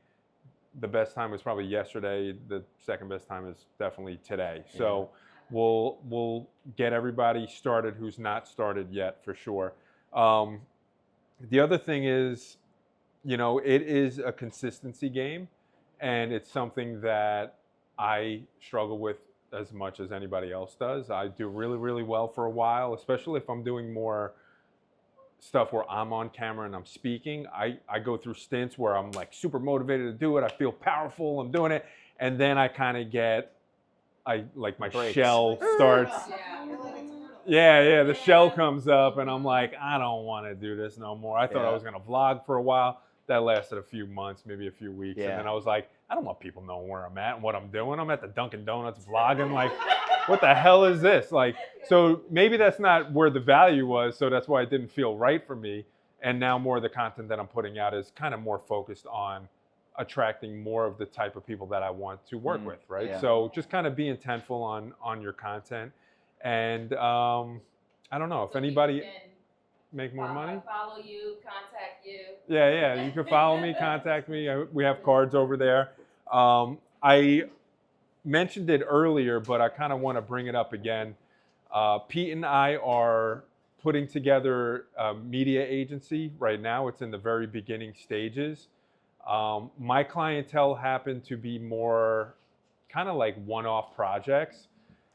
Speaker 2: The best time was probably yesterday. The second best time is definitely today. So we'll get everybody started who's not started yet, for sure. The other thing is, you know, it is a consistency game, and it's something that I struggle with as much as anybody else does. I do really, really well for a while, especially if I'm doing more stuff where I'm on camera and I'm speaking. I go through stints where I'm like super motivated to do it. I feel powerful, I'm doing it. And then I kind of get, like my
Speaker 4: Breaks.
Speaker 2: shell starts. Yeah, the shell comes up and I'm like, I don't want to do this no more. I thought I was going to vlog for a while. That lasted a few months, maybe a few weeks. And then I was like, I don't want people knowing where I'm at and what I'm doing. I'm at the Dunkin' Donuts vlogging. Like, what the hell is this? Like, so maybe that's not where the value was. So that's why it didn't feel right for me. And now more of the content that I'm putting out is kind of more focused on attracting more of the type of people that I want to work with, right?
Speaker 4: Yeah.
Speaker 2: So just kind of be intentful on your content. And I don't know if anybody make more money.
Speaker 1: Follow you, contact you.
Speaker 2: Yeah, you can follow me, contact me. We have cards over there. I mentioned it earlier, but I kind of want to bring it up again. Pete and I are putting together a media agency right now. It's in the very beginning stages. My clientele happen to be more kind of like one-off projects.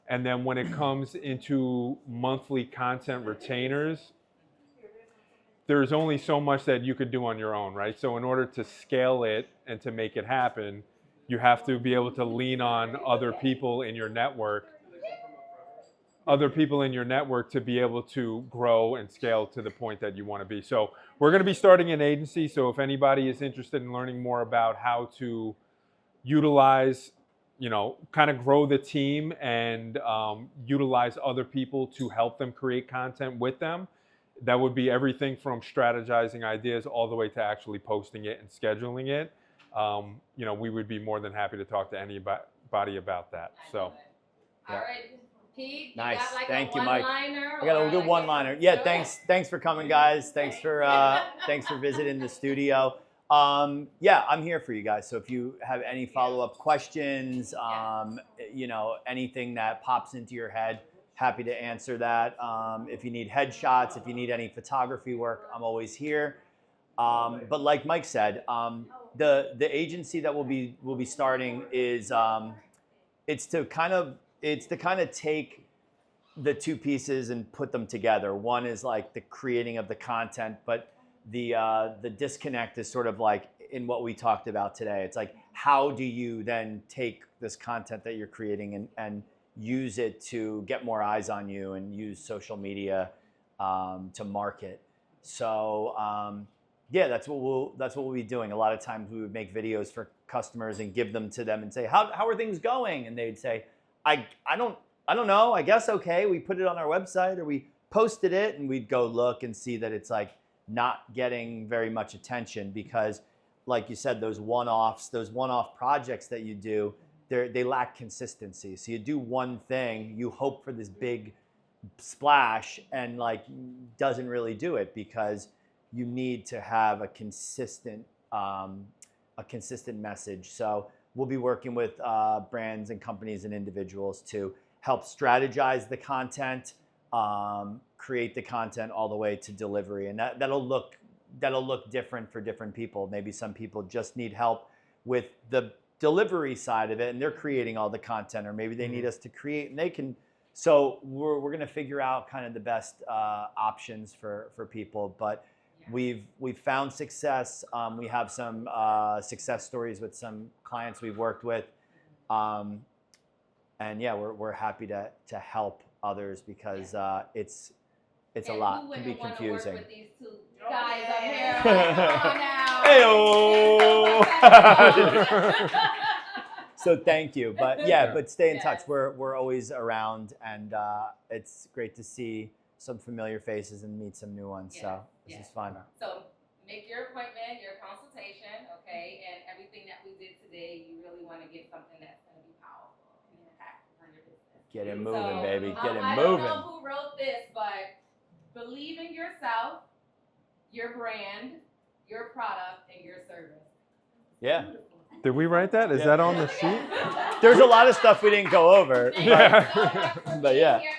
Speaker 2: And then when it comes into monthly content retainers, there's only so much that you could do on your own, right? So in order to scale it and to make it happen, you have to be able to lean on other people in your network to be able to grow and scale to the point that you want to be. So we're going to be starting an agency. So if anybody is interested in learning more about how to utilize, kind of grow the team and utilize other people to help them create content with them, that would be everything from strategizing ideas all the way to actually posting it and scheduling it. We would be more than happy to talk to anybody about that. So,
Speaker 1: All right, Pete.
Speaker 4: Nice.
Speaker 1: You got like
Speaker 4: Thank
Speaker 1: a
Speaker 4: you, Mike.
Speaker 1: one-liner
Speaker 4: I got a
Speaker 1: or
Speaker 4: good
Speaker 1: like
Speaker 4: one-liner. Yeah,
Speaker 1: Sure.
Speaker 4: thanks for coming, guys. Thanks for visiting the studio. I'm here for you guys. So if you have any follow-up questions, anything that pops into your head, happy to answer that. If you need headshots, if you need any photography work, I'm always here. But like Mike said, the agency that we'll be starting is it's to kind of take the two pieces and put them together. One is like the creating of the content, but the disconnect is sort of like in what we talked about today. It's like, how do you then take this content that you're creating and use it to get more eyes on you and use social media to market? So that's what we'll be doing. A lot of times we would make videos for customers and give them to them and say, how are things going? And they'd say, I don't know, I guess okay. We put it on our website or we posted it, and we'd go look and see that it's like not getting very much attention because, like you said, those one-off projects that you do, they lack consistency. So you do one thing, you hope for this big splash, and like doesn't really do it because you need to have a consistent message. So we'll be working with brands and companies and individuals to help strategize the content, create the content all the way to delivery, and that'll look different for different people. Maybe some people just need help with the delivery side of it, and they're creating all the content, or maybe they need us to create, and they can. So we're going to figure out kind of the best options for people, but. We've found success. We have some success stories with some clients we've worked with, and we're happy to help others because it's a lot. It can be confusing.
Speaker 1: Work with these two guys up here. Come on now.
Speaker 4: So thank you, but stay in touch. We're always around, and it's great to see some familiar faces and meet some new ones. So this is fun.
Speaker 1: So make your appointment, your consultation, okay? And everything that we did today, you really want to get something that's going to be powerful and impactful on your business.
Speaker 4: Get it moving, baby. Get it
Speaker 1: I
Speaker 4: moving.
Speaker 1: don't know who wrote this, but believe in yourself, your brand, your product, and your service.
Speaker 4: Yeah.
Speaker 2: Did we write that? Is that on the sheet?
Speaker 4: There's a lot of stuff we didn't go over.
Speaker 2: Yeah.
Speaker 1: Thank you so much for
Speaker 4: But
Speaker 1: being
Speaker 4: yeah.
Speaker 1: here,